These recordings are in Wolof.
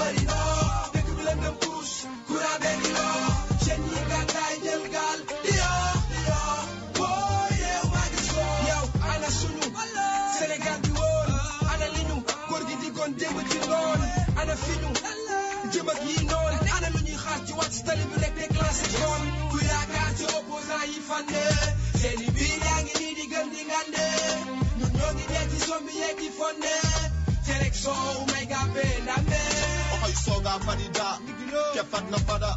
wari noo dëkk bi lëndëm kurus courant bee ngi loo jeunes yi gàddaay jël gaal di yoo woo yeew maa gis ko yow ana suñu Sénégal bi woon ana li ñu góor gi diggoon démb ci ngoon ana fi ñu jëm ak yi noon ana lu ñuy xaar ci wàcc tali bi rek déclenché koon ku yaakaar ci opposant yi fande seeni biir yaa ngi nii di gën di ngande ñun ñoo ngi dee ci sombi yeeg di fonde terek soow may gàppe ndambe okoy soga fadida ke fatna fada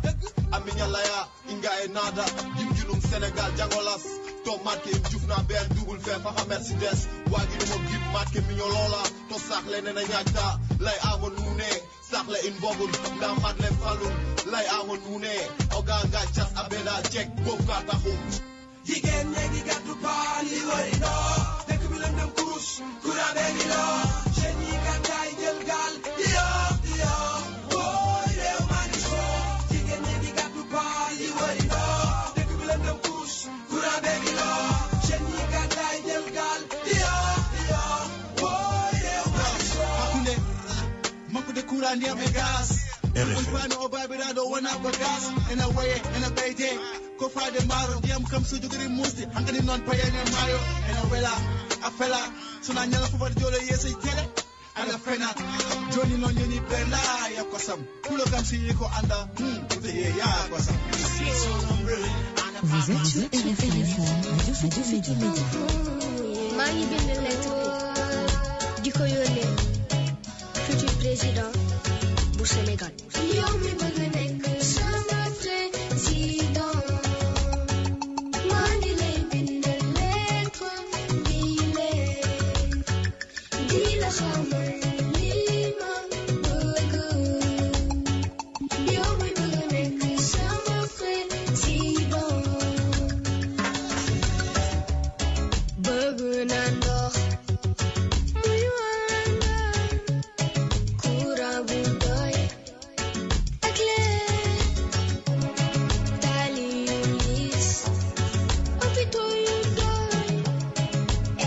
aminya laya inga e nada jimjulum Sénégal jangolas to marke jufna ben double fe fa Mercedes wagi no gib marke minyo lola to saxle ne na ñaata lay amo nune saxle in bogul da madle falun lay amo nune oganga chas abeda check bof ka taxum jigéen ñi di gàddu paal yi wari noo dëkk bi lëndëm kurus courant bee ngi loo jeunes yi gàddaay jël gaal di yoo wooy réew maa ngi soo jigéen ñi di gàddu paal yi wari noo dëkk bi lëndëm kurus courant bee ngi loo jeunes yi gàddaay jël gaal di yoo wooy réew maa ngi soo hakune makude courant ndiam e gas RFM o babiraɗo wona ko gas ena waye ena ɓeyde ko faade maaro ndiyam kam so jogori musde hankadi noon payene maayo ena wela a fela sona ñala fofade jooɗo yeeso télé aɗa fena joni noon yoni berla ya kosam kulo kam so yi ko anda ute yeeya kosam. Vous êtes sur RFM, Radio maa ngi bind lettre di ko yónnee futur président bu Sénégal. yow mi bëgg nekk sama président maa ngi lay bind lettre di la xamal li ma bëgg yow mi bëgg nekk sama président bëgg naa ndox muy wànda courant bu doy ak leer tali yu liis hôpitaux yu doy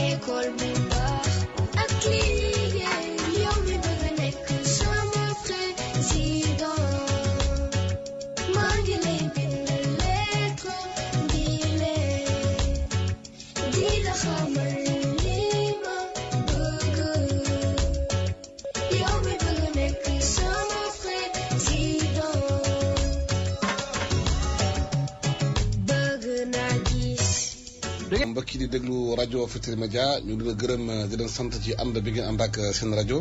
école bu baax ak liggéey yow mi bëgg nekk sama président maa ngi lay bind lettre di la xamal li ma bëgg yow mi bëgg nekk sama président bëgg naa gis mbokk yi di déglu rajo Futurs Médias ñu ngi leen gërëm di leen sant ci ànd bi ngeen ànd ak seen rajo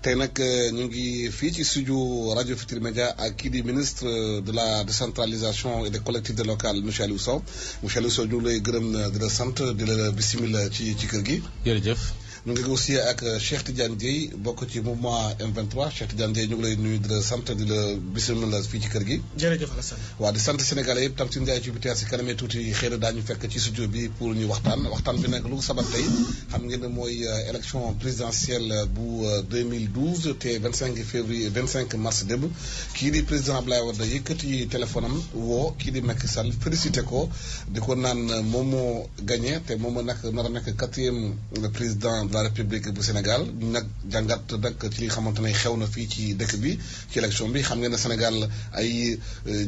tey nag ñu ngi fii ci studio rajo Futurs Médias ak kii di ministre de la décentralisation et des collectivités locales monsieur Aliou Sow monsieur Aliou Sow ñu ngi lay gërëm di la sant di la bisimilah ci kër gi. jërëjëf. ñu ngi aussi ak Cheikh Tidiane Dièye bokk ci mouvement M23 Cheikh Tidiane Dièye ñu ngi lay nuyu di la sant di la bisimilah fii ci kër gi. jërëjëf Alassane. waaw di sant Sénégalais yëpp tam si Ndiaye ci bi teer si kanamee tuuti xëy na daañu fekk ci studio bi pour ñu waxtaan bi nag lu ko sabab tey xam ngeen ne mooy élection présidentielle bu 2012 te 25 mars démb kii di président Abdoulaye Wade yëkkati téléphone am woo kii di Macky Sall félicité ko di ko naan moom moo gagné te moom nag nar a nekk 4e président de la République bu Sénégal ñu nag jàngat nag ci li nga xamante ne xew na fii ci dëkk bi ci élection bi xam ngeen ne Sénégal ay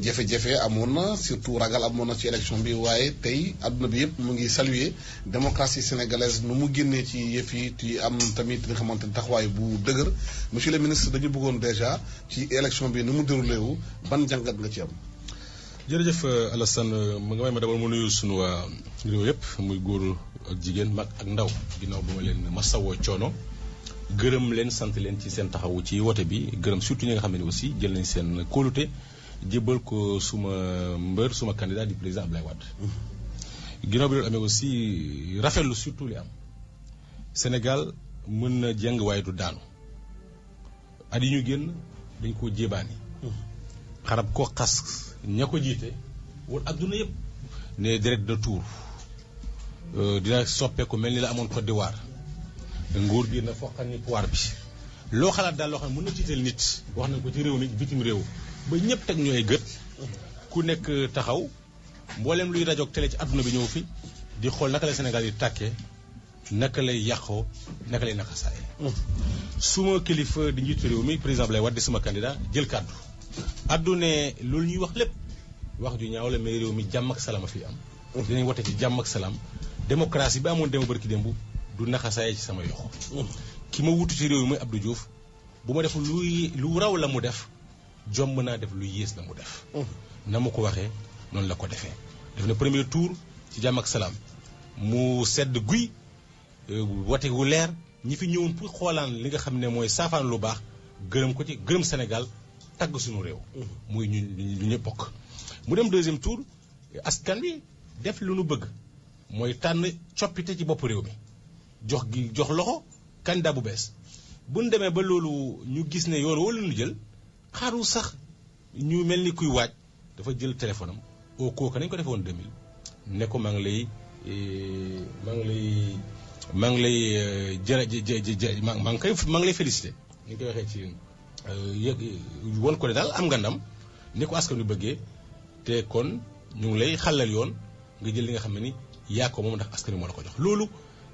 jafe-jafe amoon na surtout ragal amoon na ci élection bi waaye tey adduna bi yëpp mu ngi saluer démocratie sénégalaise nu mu génnee ci yëf yi ci am tamit li nga xamante ne taxawaay bu dëgër monsieur le ministre dañu bëggoon déjà ci élection bi nu mu déroulé wu ban jàngat nga ci am. jërëjëf Alassane ma nga may ma demal ma nuyu sunu waa réew yëpp muy góor ak jigéen mag ak ndaw ginnaaw ba ma leen masawoo coono gërëm leen sant leen ci seen taxawu ci wote bi gërëm surtout ñi nga xam ne aussi jël nañ seen kóolute jébbal ko suma mbër suma candidat di président Abdoulaye Wade. ginnaaw bi loolu amee aussi rafetlu surtout li am Sénégal mën na jàng waaye du daanu at yi ñu génn dañ koo jébaani xarab koo xas ña ko jiite wala adduna yëpp ne deret de tour dina soppeeku mel ni la amoon Côte d'Ivoire nguur gi na foqal ni pouvoir bi loo xalaat daal loo xam ne mën na tiital nit wax nañ ko ci réew mi bitim réew ba ñëpp teg ñooy gët ku nekk taxaw mboolem luy rajo ak télé ci adduna bi ñëw fi di xool naka la Sénégal yi tàkkee naka lay yàqoo naka lay naxasaayee. suma kilifa di njiitu réew mi président Abdoulaye Wade di sama candidat jël kàddu addu ne loolu ñuy wax lépp wax ju ñaaw la mais réew mi jàmm ak salaam a fi am. dinañ wote ci jàmm ak salaam démocratie bi amoon démb barki démb du naxasaayee ci sama yoxo. ki ma wutu ci réew mi mooy Abdou Diouf bu ma def lu raw la mu def jomb naa def lu yées la mu def. na ma ko waxee noonu la ko defee. def na premier tour ci jàmm ak salaam mu sedd guy wote wu leer ñi fi ñëwoon pour xoolaan li nga xam ne mooy saafaan lu baax gërëm ko ci gërëm Sénégal tagg suñu réew. muy ñu ñëpp bokk. mu dem deuxième tour askan wi def lu nu bëgg mooy tànn coppite ci bopp réew mi jox loxo candidat bu bees bu ñu demee ba loolu ñu gis ne yoon wala ñu jël xaaru sax ñu mel ni kuy waaj dafa jël téléphone am au kooka nañu ko defee woon 2000 ne ko maa ngi lay félicité ni ñu koy waxee ci won ko ne daal am nga ndam ni ko askan wi bëggee te kon ñu ngi lay xàllal yoon nga jël li nga xam ne ni yaa ko moom ndax askan wi moo la ko jox loolu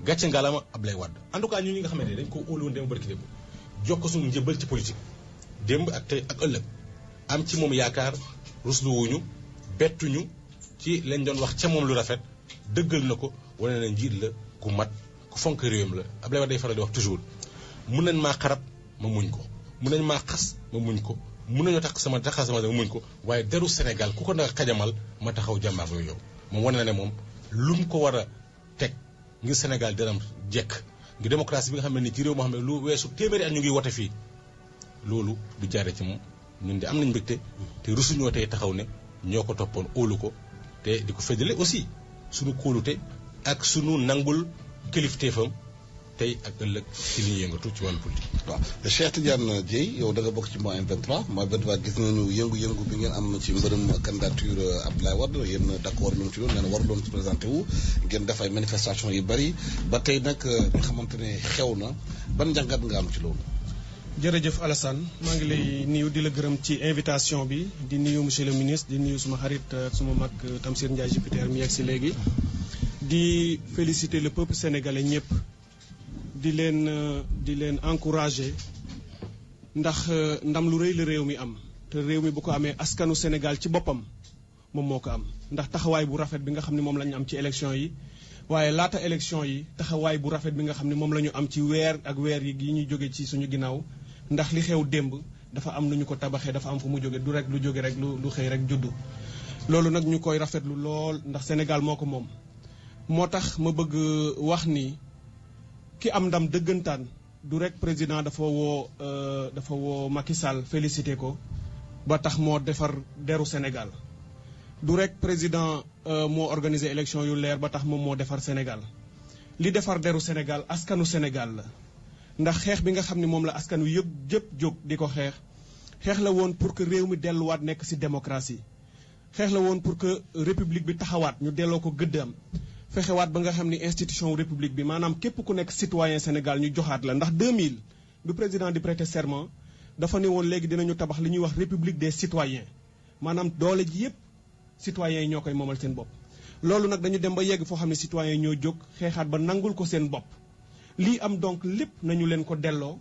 gàcce ngalaama Abdoulaye Wade en tout cas ñun ñi nga xamante ne dañ ko óolu woon démb barki démb jox ko suñu njëbal ci politique démb ak tey ak ëllëg am ci moom yaakaar rusluwuñu bettuñu ci lañ doon wax ca moom lu rafet dëggal na ko wane na njiit la ku mat ku fonk réewam la Abdoulaye Wade day faral di wax toujours mun nañ maa xarab ma muñ ko mun nañ maa xas ma muñ ko mun nañoo taxas sama ma muñ ko waaye deru Sénégal ku ko nag xajamal ma taxaw jàmbaar yooyu yow moom wane na ne moom lu mu ko war a teg ngir Sénégal dëram jekk ngir démocratie bi nga xam ne nii ci réew moo xam ne lu weesu téeméeri at ñu ngi wote fii loolu du jaare ci moom ñun de am nañ mbégte te rusuñoo tey taxaw ne ñoo ko toppoon óolu ko te di ko féddale aussi suñu kóolute ak suñu nangul kilifteefam tey ak ëllëg ci li ñuy yëngatu ci wàllu politique. waaw Cheikh Tidiane Dièye yow da nga bokk ci mois M23 mois M23 gis nañu yëngu-yëngu bi ngeen am ci mbërëm candidature Abdoulaye Wade yéen d'accord ñu ngi ci loolu nee na waruloon ci présenté wu ngeen def ay manifestation yu bari ba tey nag nga xamante ne xew na ban njàngat nga am ci loolu. jërëjëf Alassane maa ngi lay nuyu di la gërëm ci invitation bi di nuyu monsieur le ministre di nuyu suma xarit ak suma mag Tamsir Ndiaye Jupiter mi yegg si léegi di féliciter le peuple sénégalais ñëpp di leen encourager ndax ndam lu rëy la réew mi am te réew mi bu ko amee askanu Sénégal ci boppam moom moo ko am ndax taxawaay bu rafet bi nga xam ne moom la ñu am ci élection yi waaye laata élection yi taxawaay bu rafet bi nga xam ne moom la ñu am ci weer ak weer yi ñuy jóge ci suñu ginnaaw ndax li xew démb dafa am nu ñu ko tabaxee dafa am fu mu jóge du rek lu jóge rek lu xëy rek juddu loolu nag ñu koy rafetlu lool ndax Sénégal moo ko moom moo tax ma bëgg wax ni ki am ndam dëggantaan du rek président dafa woo Macky Sall félicité ko ba tax moo defar deru Sénégal du rek président moo organisé élection yu leer ba tax moom moo defar Sénégal li defar deru Sénégal askanu Sénégal la ndax xeex bi nga xam ne moom la askan wi yëpp jóg di ko xeex la woon pour que réew mi delluwaat nekk ci démocratie xeex la woon pour que république bi taxawaat ñu delloo ko gëddam fexewaat ba nga xam ni institution république bi maanaam képp ku nekk citoyen Sénégal ñu joxaat la ndax 2000 du président di prêter serment dafa ne woon léegi dinañu tabax li ñuy wax république des citoyens maanaam doole ji yëpp citoyens yi ñoo koy moomal seen bopp. loolu nag dañu dem ba yegg foo xam ne citoyens yi ñoo jóg xeexaat ba nangul ko seen bopp lii am donc lépp nañu leen ko delloo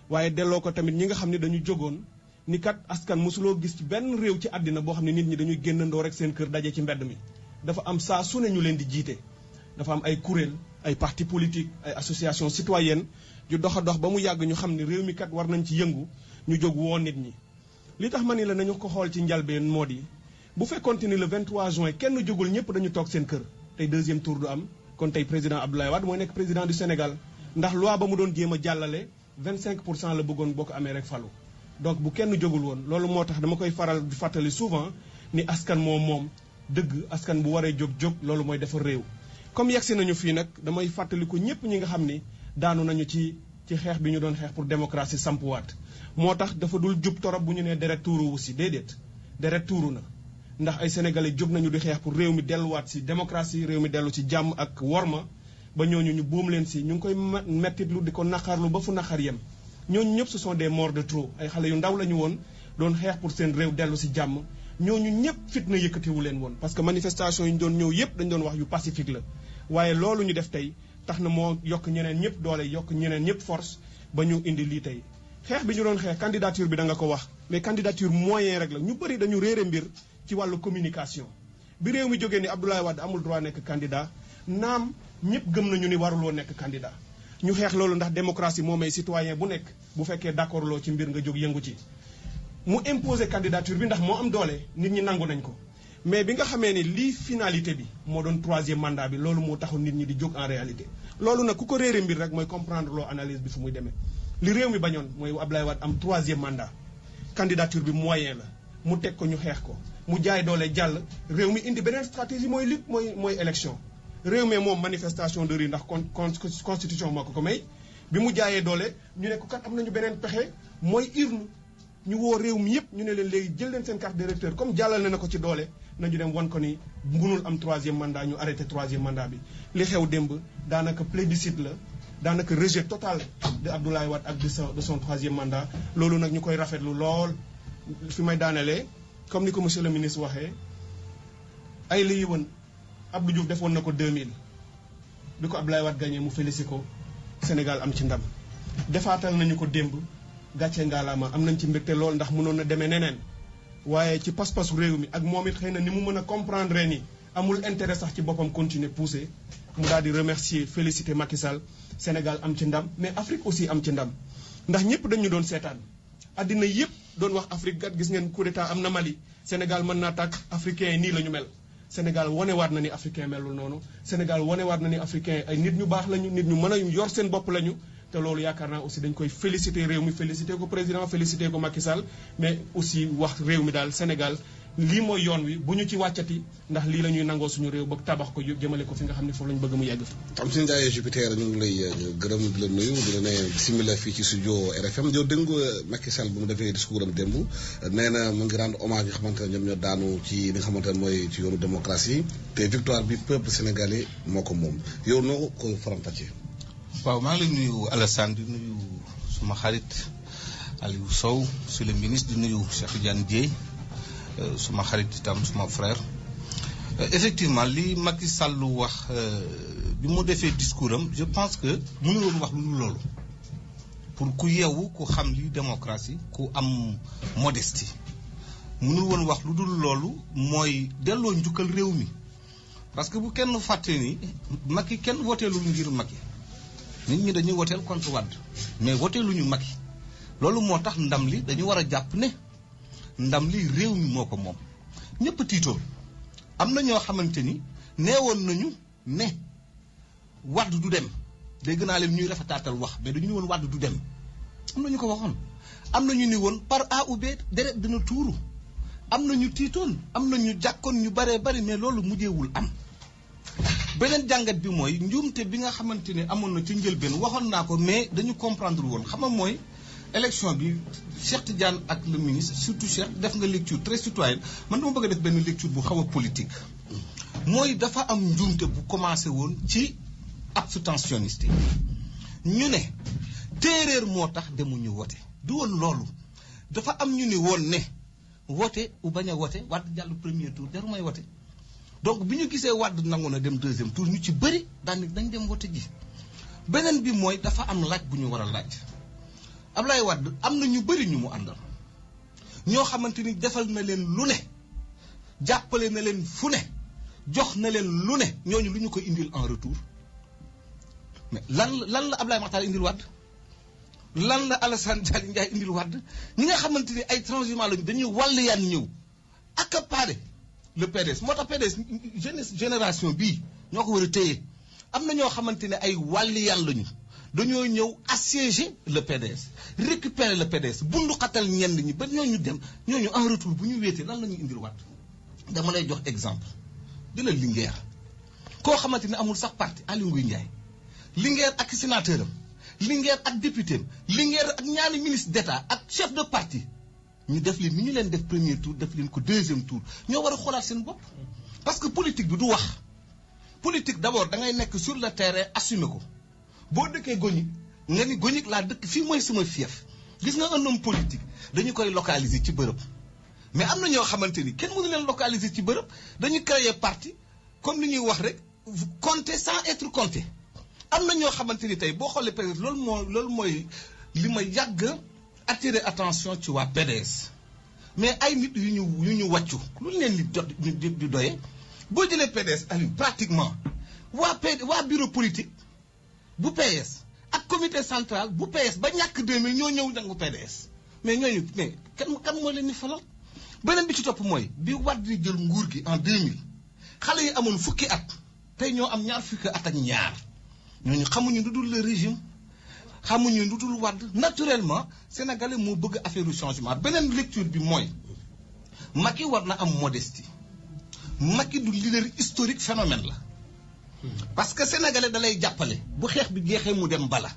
waaye delloo ko tamit ñi nga xam ne dañu jógoon ni kat askan mosuloo gis ci benn réew ci àddina boo xam ne nit ñi dañuy génnandoo rek seen kër daje ci mbedd mi dafa am saa su ne ñu leen di jiite. dafa am ay kuréel ay parti politique ay association citoyenne ju dox a dox ba mu yàgg ñu xam ne réew mi kat war nañ ci yëngu ñu jóg woo nit ñi li tax ma ni la nañu ko xool ci njalbeen moo di bu fekkoonte ni le 23 juin kenn jógul ñëpp dañu toog seen kër tey deuxième tour du am kon tey président Abdoulaye Wade mooy nekk président du Sénégal ndax loi ba mu doon jéem a jàllale 25% la bëggoon boo ko amee rek falu donc bu kenn jógul woon loolu moo tax dama koy faral di fàttali souvent ni askan moom dëgg askan bu waree jóg loolu mooy defar réew comme yegsi nañu fii nag damay fàttaliku ñëpp ñi nga xam ni daanu nañu ci xeex bi ñu doon xeex pour démocratie sampuwaat moo tax dafa dul jub torop bu ñu nee deret tuuru wu si déedéet deret tuuru na ndax ay sénégalais jóg nañu di xeex pour réew mi delluwaat si démocratie réew mi dellu ci jàmm ak worma ba ñooñu ñu boom leen si ñu ngi koy mettitlu di ko naqarlu ba fu naqar yem ñooñu ñëpp ce sont des morts de trop ay xale yu ndaw la ñu woon doon xeex pour seen réew dellu si jàmm ñooñu ñëpp fitna yëkkatiwu leen woon parce que manifestation yi ñu doon ñëw yëpp dañu doon wax yu pacifique la waaye loolu ñu def tey tax na moo yokk ñeneen ñëpp doole yokk ñeneen ñëpp force ba ñu indi lii tey xeex bi ñu doon xeex candidature bi da nga ko wax mais candidature moyen rek la ñu bëri dañu réere mbir ci wàllu communication bi réew mi jógee ni Abdoulaye Wade amul droit nekk candidat naam ñëpp gëm nañu ni waruloo nekk candidat ñu xeex loolu ndax démocratie moo may citoyen bu nekk bu fekkee d'accord loo ci mbir nga jóg yëngu ci mu imposer candidature bi ndax moo am doole nit ñi nangu nañ ko mais bi nga xamee ni lii finalité bi moo doon 3e mandat bi loolu moo taxul nit ñi di jóg en réalité loolu nag ku ko réere mbir rek mooy comprendre loo analyse bi fu muy demee li réew mi bañoon mooy Abdoulaye Wade am 3e mandat candidature bi moyen la mu teg ko ñu xeex ko mu jaay doole jàll réew mi indi beneen stratégie mooy lutte mooy élection réew mi moom manifestation de rue ndax constitution moo ko may bi mu jaayee doole ñu ne ko kat am nañu beneen pexe mooy urne ñu woo réew mi yëpp ñu ne leen léegi jël leen seen carte d'électeur comme jàllale na ko ci doole nañu dem wan ko ni mënul am 3e mandat ñu arrêté 3e mandat bi li xew démb daanaka plébiscite la daanaka rejet total de Abdoulaye Wade ak de son 3e mandat loolu nag ñu koy rafetlu lool fi may daanelee comme ni ko monsieur le ministre waxee ay la yëwan Abdou Diouf defoon na ko 2000 bi ko Abdoulaye Wade gagné mu félicité ko Sénégal am ci ndam defaatal nañu ko démb gàcce ngaalaama am nañ ci mbégte lool ndax mënoon na demee neneen waaye ci pas-pasu réew mi ak moom it xëy na ni mu mën a comprendre ni amul intérêt sax ci boppam continuer pousser mu daal di remercier féliciter Macky Sall Sénégal am ci ndam mais Afrique aussi am ci ndam ndax ñëpp dañu doon seetaan addina yëpp doon wax Afrique gat gis ngeen coup d'état am na Mali Sénégal mën naa tàkk africain yi nii la ñu mel Sénégal wanewaat na ni africain melul noonu Sénégal wanewaat na ni africain ay nit ñu baax lañu nit ñu mën a yor seen bopp lañu te loolu yaakaar naa aussi dañ koy féliciter réew mi féliciter ko président féliciter ko Macky Sall mais aussi wax réew mi daal Sénégal lii mooy yoon wi bu ñu ci wàccati ndax lii la ñuy nangoo suñu réew ba tabax ko jëmale ko fi nga xam ne foofu lañu bëgg mu yegg fa. Tamsir Ndiaye Jupiter ñu ngi lay gërëm di la nuyu di la ne bisimilah fii ci studio RFM yow dégg nga Macky Sall bu mu defee discours am démb nee na mu ngi rendre hommage yi nga xamante ne ñoom ñoo daanu ci li nga xamante ne mooy ci yoonu démocratie te victoire bi peuple sénégalais moo ko moom yow noo ko faram-fàccee. waaw maa ngi lay nuyu Alassane di nuyu suma xarit Aliou Sow monsieur le ministre di nuyu Cheikh Tidiane Dièye suma xarit itam suma frère effectivement li Macky Sall wax bi mu defee discours am je pense que mënu woon wax lu dul loolu pour ku yeewu ku xam li démocratie ku am modestie mënul woon wax lu dul loolu mooy delloo njukkal réew mi parce que bu kenn fàtte ni Macky kenn woteelul ngir Macky nit ñi dañuy woteel contre Wade mais woteeluñu Macky loolu moo tax ndam li dañu war a jàpp ne ndam li réew mi moo ko moom ñëpp tiitoon am na ñoo xamante ni neewoon nañu ne Wade du dem dégg naa leen ñuy rafetaatal wax mais dañu ne woon Wade du dem am na ñu ko waxoon am na ñu ni woon par A ou B deret dina tuuru am na ñu tiitoon am na ñu jàkkoon ñu baree bari mais loolu mujjeewul am beneen jàngat bi mooy njuumte bi nga xamante ne amoon na ci njëlbeen waxoon naa ko mais dañu comprendre woon xam nga mooy élection bi Cheikh Tidiane ak le ministre surtout Cheikh def nga lecture très citoyenne man dama bëgg a def benn lecture bu xaw a politique mooy dafa am njuumte bu commencé woon ci abstentionniste yi ñu ne téeréer moo tax demuñu wote du woon loolu dafa am ñu ni woon ne wote u bañ a wote Wade jàll premier tour jaru may wote donc bi ñu gisee Wade nangu na dem deuxième tour ñu ci bëri daanaka dañ dem wote ji beneen bi mooy dafa am laaj bu ñu war a laaj Abdoulaye Wade am na ñu bëri ñu mu àndal ñoo xamante ni defal na leen lu ne jàppale na leen fu ne jox na leen lu ne ñooñu lu ñu ko indil en retour mais lan la Abdoulaye Makhtar indil Wade lan la Alassane Dialy Ndiaye indil Wade ñi nga xamante ni ay transhumants lañu dañuy wàll yaan ñëw accaparer le PDS moo tax PDS génération bii ñoo ko war a téye am na ñoo xamante ne ay wàll yaan lañu dañoo ñëw assiéger le PDS récupérer le PDS bundu xatal ñenn ñi ba ñooñu dem ñooñu en retour bu ñu wéetee lan la ñuy indil Wade dama lay jox exemple di la Linguère koo xamante ne amul sax parti Aly Ngouille Ndiaye Linguère ak sénateur am Linguère ak député am Linguère ak ñaari ministre d'État ak chef de parti ñu def leen ni ñu leen def premier tour def leen ko deuxième tour ñoo war a xoolaat seen bopp parce que politique bi du wax politique d'abord da ngay nekk sur le terrain assumer ko boo dëkkee Gognick nga ni Gognick laa dëkk fii mooy sama fief gis nga un homme politique dañu koy localiser ci bërëb mais am na ñoo xamante ni kenn mënu leen localiser ci bërëb dañu créer parti comme li ñuy wax rek compter sans être compté am na ñoo xamante ni tey boo xoolee PDS loolu mooy li ma yàgg attirer attention ci waa PDS mais ay nit yu ñu wàccu lu leen di doyee boo jëlee PDS Aliou pratiquement waa bureau politique bu PS ak comité central bu PS ba ñàkk 2000 ñoo ñëw nangu PDS mais ñooñu mais kan moo leen ni falal beneen bi ci topp mooy bi Wade di jël nguur gi en 2000 xale yi amoon fukki at tey ñoo am ñaar fukki at ak ñaar ñooñu xamuñu lu dul le régime xamuñu lu dul Wade naturellement sénégalais moo bëgg affaire changement beneen lecture bi mooy Macky war na am modestie Macky du leader historique phénomène la parce que sénégalais da lay jàppale bu xeex bi jeexee mu dem bala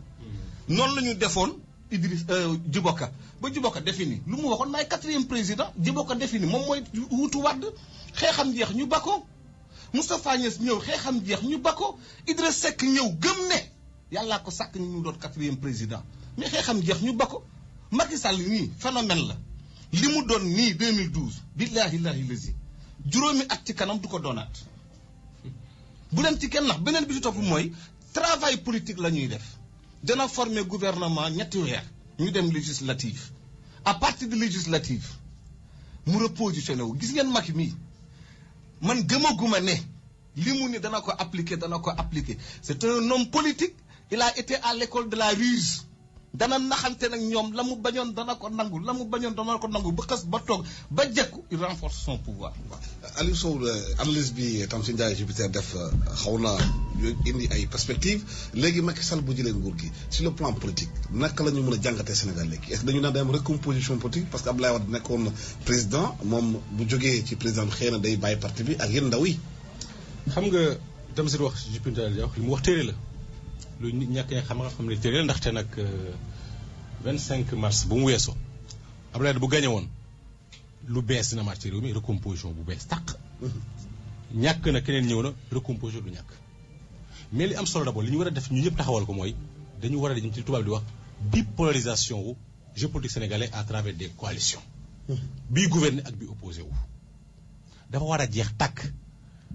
noonu la ñu defoon Idriss Djiboka ba Djiboka défini lu mu waxoon maay 4e président Djiboka défini moom mooy wutu Wade xeexam jeex ñu bako Moustapha Niasse ñëw xeexam jeex ñu bako Idriss Seck ñëw gëm ne yàllaa ko sàkk ñu doon 4e président mais xeexam jeex ñu bako Macky Sall nii phénomène la li mu doon nii 2012 billaahi lazi juróomi at ci kanam du ko doonaat bu leen ci kenn nax beneen bi ci topp mooy travail politique la ñuy def dana former gouvernement ñetti weer ñu dem législative à partir de législative mu repositionné wu gis ngeen Macky mii man gëmaguma ne li mu ni dana ko appliquer c'est un homme politique il a été à l'école de la ruse dana naxante nag ñoom la mu bañoon dana ko nangu ba xas ba toog ba jekku il renforce son pouvoir. Aliou Sow analyse bi Tamsir Ndiaye Jupiter def xaw na indi ay perspectives léegi Macky Sall bu jëlee nguur gi sur le plan politique naka la ñu mën a jàngatee Sénégal léegi est-ce que dañu naan day am recomposition politique parce que Abdoulaye Wade nekkoon président moom bu jógee ci président bi xëy na day bàyyi parti bi ak yéen ndaw yi. xam nga Tamsir wax Jupiter wax li mu wax téere la. lu nit ñàkkee xam ne téere ndaxte nag 25 mars bu mu weesoo Abdoulaye bu gagné woon lu bees dina marché réew mi recomposition bu bees tàq. ñàkk na keneen ñëw na recomposition du ñàkk. mais li am solo d'abord li ñu war a def ñu ñëpp taxawal ko mooy dañu war a dem ci tubaab di wax bipolarisation wu jeu politique sénégalais à travers des coalitions. bii gouverner ak bii opposé wu. dafa war a jeex tàkk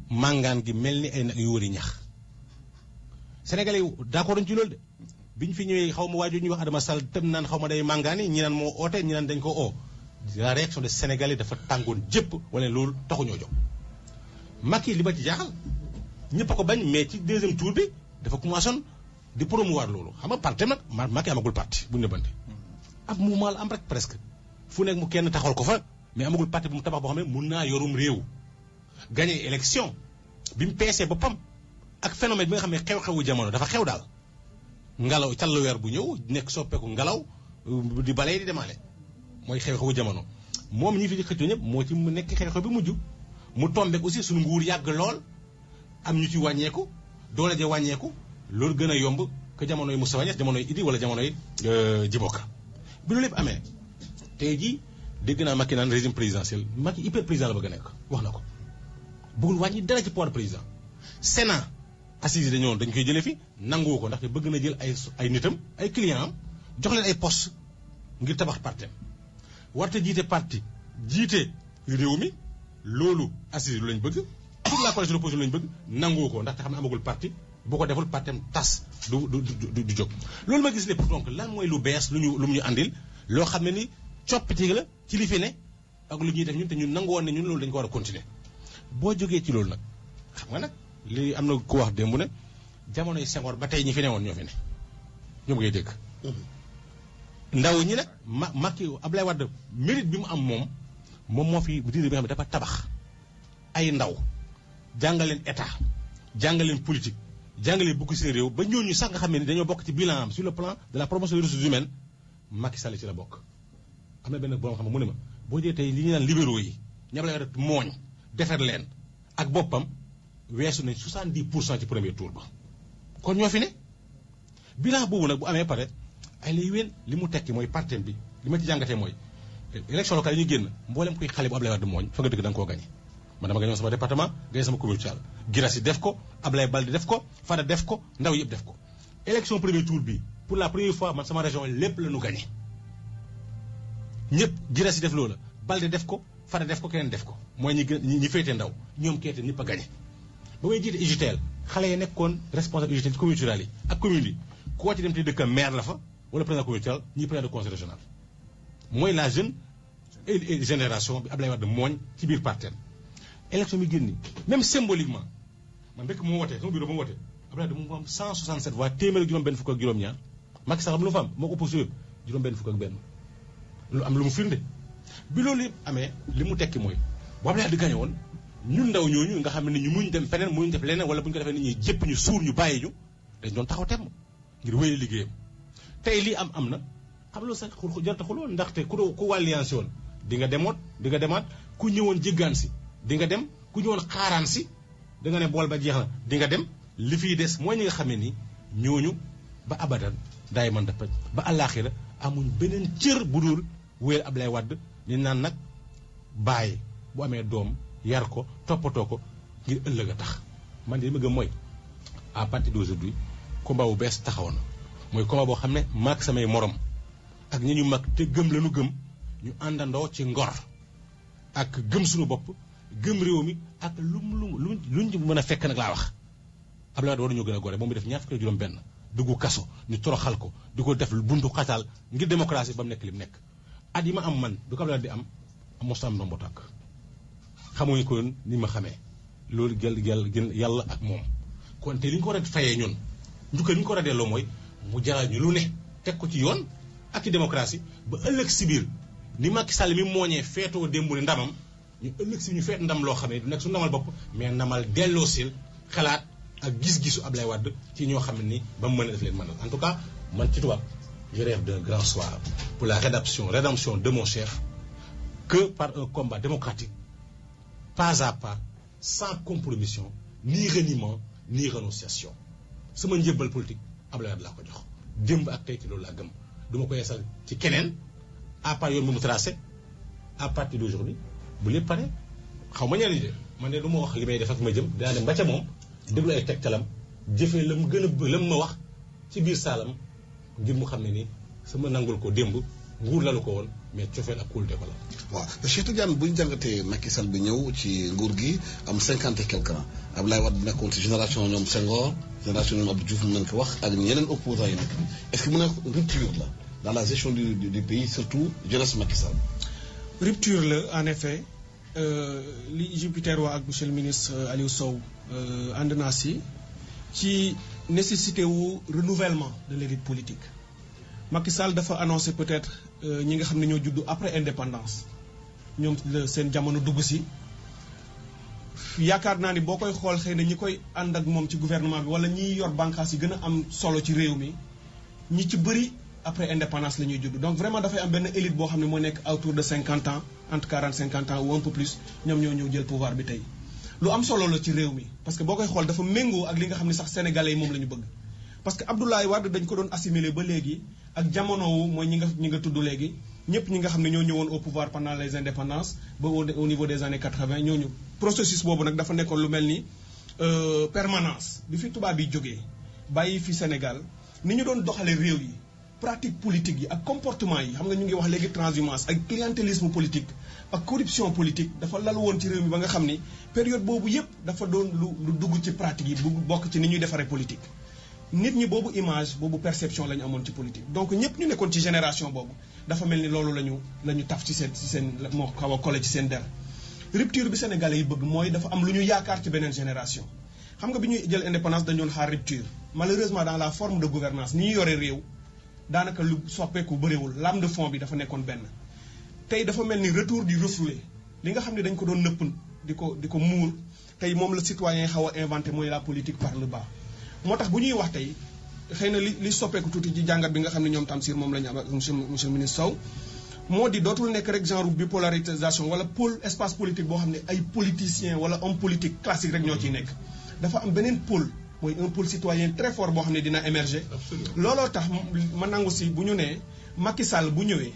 màngaan gi mel ni ay nag yu wëri ñax. Sénégalais yi d'accord ci loolu de bi ñu fi ñëwee xaw ma waajur ñuy wax Adama Sall tëm naan xaw ma day màngaani ñi naan moo oote ñi naan dañ ko oo la réaction des Sénégalais dafa tàngoon jëpp wala loolu taxuñoo jóg. Macky li ba ci jaaxal ñëpp a ko bañ mais ci deuxième tour bi dafa commencé woon di promouvoir loolu xam nga parti nag Macky amagul parti bu ñu nëbbante ab mouvement la am rek presque fu nekk mu kenn taxawal ko fa mais amagul parti bu mu tabax boo xam ne mun naa yorum réew. gagné élection bi mu peesee boppam. ak phénomène bi nga xam ne xew-xewu jamono dafa xew daal ngelaw callu weer bu ñëw nekk soppeeku ngelaw di balee di demaale mooy xew-xewu jamono moom ñi fi xëccoo ñëpp moo ci mu nekk xew-xew bi mujj mu tombeek aussi suñu nguur yàgg lool am ñu ci wàññeeku doole ja wàññeeku loolu gën a yomb que jamonoy Moustapha Niasse jamonoy Idi wala jamonoy Djiboka bi loolu lépp amee tey jii dégg naa Macky naan régime présidentiel Macky hyper président la bëgg a nekk wax na ko bëggul wàññi dara ci pouvoir président Sénat assise dañoo dañ koy jëlee fi nanguwu ko ndaxte bëgg na jël ay nitam ay client am jox leen ay poste ngir tabax parti warte jiite parti jiite réew mi loolu assise lu lañ bëgg toute la coalition d'opposition lañ bëgg nanguwu ko ndaxte xam ne amagul parti bu ko deful parti am tas du jóg loolu ma gis lépp donc lan mooy lu bees lu mu ñu andil loo xam ne ni coppite la ci li fi ne ak lu ñuy def ñun te ñun nangu woon ne ñun loolu dañu ko war a continuer boo jógee ci loolu nag xam nga nag li am na ku wax démb ne jamonoy Senghor ba tey ñi fi ne woon ñoo fi ne ñoom ngay dégg. ndaw ñi nag Macky Abdoulaye Wade mérite bi mu am moom moo fi diir bi nga xam ne dafa tabax ay ndaw jàngaleen état jàngaleen politique jàngaleen bokk seen réew ba ñooñu sax nga xam ne dañoo bokk ci bilan am sur le plan de la promotion des ressources humaines Macky Sall ci la bokk. am na benn borom xam mu ne ma boo jëlee tey li ñu naan libéraux yi ña Abdoulaye Wade mooñ defar leen ak boppam. weesu nañ 70% ci premier tour ba kon ñoo fi ne bilan boobu nag bu amee pare ay lay wéen li mu tekki mooy partem bi li ma ci jàngatee mooy élection locale yi ñu génn mboolem kuy xale bu Abdoulaye Wade mooñ fa nga dëkk da nga koo gañe man dama gañoon sama département gañe sama commune Thial Girassi def ko Abdoulaye Baldé def ko Fada def ko ndaw yëpp def ko élection premier tour bi pour la première fois man sama région lépp la ñu gañe ñëpp Girassi def loola Baldé def ko Fada def ko keneen def ko mooy ñi féete ndaw ñoom keete ñëpp a gañe ba may jiite UJTL xale yi nekkoon responsable UGT ci communauté rurale yi ak communes yi koo ci dem te dëkk maire la fa wala président communauté rurale ñi président de conseil régional mooy la jeune génération bi Ablaye Wade mooñ ci biir partem élection bi génn même symboliquement man dëkk moo wootee sama bureau ba mu wootee Ablaye Wade mu am 167 voix téeméer ak juróom-benn fukk ak juróom-ñaar Macky Sall xam lu mu fa am moo ko opposé juróom-benn fukk ak benn lu am lu mu firnde bi loolu yëpp amee li mu tekki mooy bu Ablaye Wade gagné woon ñun ndaw ñooñu nga xam ne ñu muñ dem feneen muñ def leneen wala bu ñu ko defee nit ñi jëpp ñu suur ñu bàyyi ñu dañ doon taxaw temm ngir wéyee liggéeyam tey lii am na xam loolu sax jarta xuloo ndaxte ku wàlliyansi woon di nga demaat ku ñëwoon jéggaan si di nga dem ku ñëwoon xaaraan si da nga ne bool ba jeex na di nga dem li fiy des mooy ñi nga xamee ni ñooñu ba abadan daay man dafa ba àllaaxira amuñ beneen cër bu dul wéyal Ablaye Wade ñu naan nag bàyyi bu amee doom yar ko toppatoo ko ngir ëllëg a tax man de li ma gëm mooy à partir d'aujourd'hui combat bu bees taxaw na mooy combat boo xam ne maag samay morom ak ñi ñu mag te gëm la ñu gëm ñu àndandoo ci ngor ak gëm suñu bopp gëm réew mi ak luñ mën a fekk nag laa wax Abdoulaye Wade waruñoo gën a gore moom mi def ñaar fukki juróom benn duggu kaso ñu toroxal ko di ko def buntu xataal ngir démocratie ba mu nekk li mu nekk at yi ma am man du ko Abdoulaye di am mos am ndombo tànk xamuñu ko ni ma xamee loolu gën yàlla ak moom kon te li ñu ko war a fayee ñun njukkal li ñu ko war a delloo mooy mu jaral ñu lu ne teg ko ci yoon ak ci démocratie ba ëllëg si biir ni Macky Sall mi mooñee feetoo démb ni ndamam ñu ëllëg si ñu feet ndam loo xam ne du nekk su ndamal bopp mais ndamal delloo sil xalaat ak gis-gisu Ablaye Wade ci ñoo xam ne ni ba mu mën a def leen mënal en tout cas man ci tubaab je rêve d'un grand soir pour la rédemption de mon chef que par un combat démocratique pas à pas sans compromission ni reniement ni renonciation sama njëbbal politique Ablaye Wade laa ko jox démb ak tey ci loolu laa gëm du ma ko yeesal ci keneen à part yoon bu mu tracé à partir d'aujourd'hui bu lépp pare xaw ma ñaari de man de du ma wax li may def ak ma jëm dinaa dem ba ca moom déglu ay tegtalam jëfee la mu gën a la mu ma wax ci biir saalam ngir mu xam ne ni sama nangul ko démb nguur lalu ko woon mais cofeel ak kóolute ko la. waaw Cheikh Tidiane bu ñu jàngatee Macky Sall bi ñëw ci nguur gi am 50 et quelques ans Abdoulaye Wade nekkoon ci génération ñoom Senghor génération ñoom Abdou Diouf mën nañu ko wax ak ñeneen opposants yi nekk est-ce que mu nekk rupture la dans la gestion du pays surtout jeunesse Macky Sall. rupture la en effet li Jupiter wax ak monsieur le ministre Aliou Sow ànd naa si ci nécessité wu renouvellement de l'élite politique Macky Sall dafa annoncé peut-être ñi nga xam ne ñoo juddu après indépendance ñoom seen jamono dugg si yaakaar naa ni boo koy xool xëy na ñi koy ànd ak moom ci gouvernement bi wala ñiy yor bànqaas yi gën a am solo ci réew mi ñi ci bëri après indépendance la ñuy judd donc vraiment dafay am benn élite boo xam ne moo nekk autour de 50 ans entre 40 50 ans ou un peu plus ñoom ñoo ñëw jël pouvoir bi tey lu am solo la ci réew mi parce que boo koy xool dafa méngoo ak li nga xam ne sax sénégalais yi moom la ñu bëgg parce que Abdoulaye Wade dañ ko doon assimiler ba léegi ak jamono wu mooy ñi nga tudd léegi ñëpp ñi nga xam ne ñoo ñëwoon au pouvoir pendant les indépendances ba au niveau des années 80 ñooñu processus boobu nag dafa nekkoon lu mel ni permanence bi fi tubaab yi jógee bàyyi fi Sénégal ni ñu doon doxalee réew yi pratique politique yi ak comportement yi xam nga ñu ngi wax léegi transhumance ak clientélisme politique ak corruption politique dafa lalu woon ci réew mi ba nga xam ni période boobu yëpp dafa doon lu dugg ci pratique yi bu bokk ci ni ñuy defaree politique nit ñi boobu image boobu perception la ñu amoon ci politique donc ñëpp ñu nekkoon ci génération boobu dafa mel ni loolu la ñu taf ci seen moo xaw a collé ci seen der rupture bi sénégalais yi bëgg mooy dafa am lu ñu yaakaar ci beneen génération xam nga bi ñuy jël indépendance dañu doon xaar rupture malheureusement dans la forme de gouvernance ni ñu yore réew daanaka lu soppeeku bëriwul lame de fond bi dafa nekkoon benn tey dafa mel ni retour du refoulé li nga xam ne dañ ko doon nëpp di ko muur tey moom la citoyen xaw a inventé mooy la politique par le bas moo tax bu ñuy wax tey xëy na li soppeeku tuuti ci jàngat bi nga xam ne ñoom Tamsir moom la ñu am ak monsieur le ministre Sow moo di dootul nekk rek genre bipolarisation wala pôle espace politique boo xam ne ay politiciens wala homme politique classique rek ñoo ciy nekk dafa am beneen pôle mooy un pôle citoyen très fort boo xam ne dina émerger looloo tax ma nangu si bu ñu nee Macky Sall bu ñëwee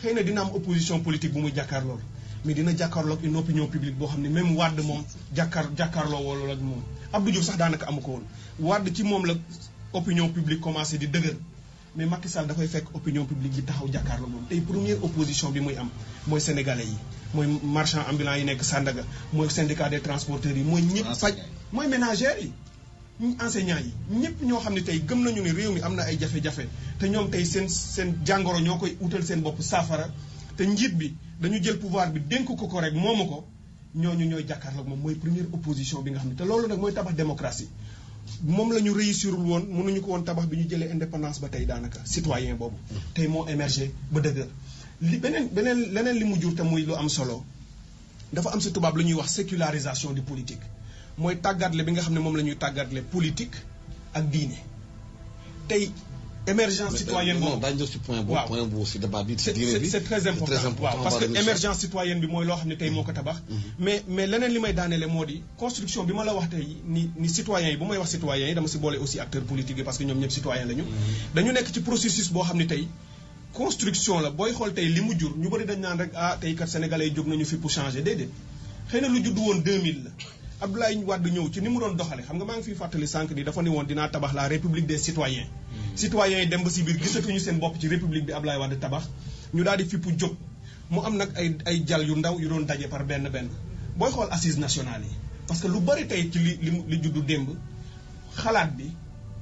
xëy na dina am opposition politique bu muy jàkkaarlool mais dina jàkkaarloo ak une opinion publique boo xam ne même Wade moom jàkkaarloo wala ak moom Abdou Diouf sax daanaka amu ko woon Wade ci moom la opinion publique commencé di dëgër mais Macky Sall dafay fekk opinion publique bi taxaw jàkkaarloo moom tey première opposition bi muy am mooy sénégalais yi mooy marchand ambulant yi nekk Sandaga mooy syndicat des transporteurs yi mooy ñëpp faj mooy ménagères yi enseignants yi ñëpp ñoo xam ne tey gëm nañu ne réew mi am na ay jafe-jafe te ñoom tey seen jàngoro ñoo koy utal seen bopp saafara te njiit bi dañu jël pouvoir bi dénk ko rek moomu ko ñooñu ñooy jàkkaarloog moom mooy première opposition bi nga xam ne te loolu nag mooy tabax démocratie moom la ñu réussirul woon mënuñu ko woon tabax bi ñu jëlee indépendance ba tey daanaka citoyen boobu tey moo émergé ba dëgër li leneen li mu jur te muy lu am solo dafa am si tubaab lu ñuy wax sécularisation du politique mooy tàggatle bi nga xam ne moom la ñuy tàggatle politique ak diine tey émergence citoyenne boobu daañu jël ci point boobu si débat bi ci diine bi c'est très important waaw parce que émergence citoyenne bi mooy loo xam ne tey moo ko tabax mais leneen li may daaneele moo di construction bi ma la wax tey ni citoyens yi bu may wax citoyens yi dama si boole aussi acteurs politiques yi parce que ñoom ñëpp citoyens lañu dañu nekk ci processus boo xam ne tey construction la booy xool tey li mu jur ñu bëri dañ naan rek tey kat sénégalais yi jóg nañu fi pour changer déedéet xëy na lu judd woon 2000 la Abdoulaye Wade ñëw ci ni mu doon doxale xam nga maa ngi fiy fàttali sànq ni dafa ni woon dinaa tabax la république des citoyens citoyens yi dem ba si biir gisatuñu seen bopp ci république bi Abdoulaye Wade tabax ñu daal di fippu jóg mu am nag ay jal yu ndaw yu doon daje par benn booy xool assises nationales yi parce que lu bari tey ci li juddu démb xalaat bi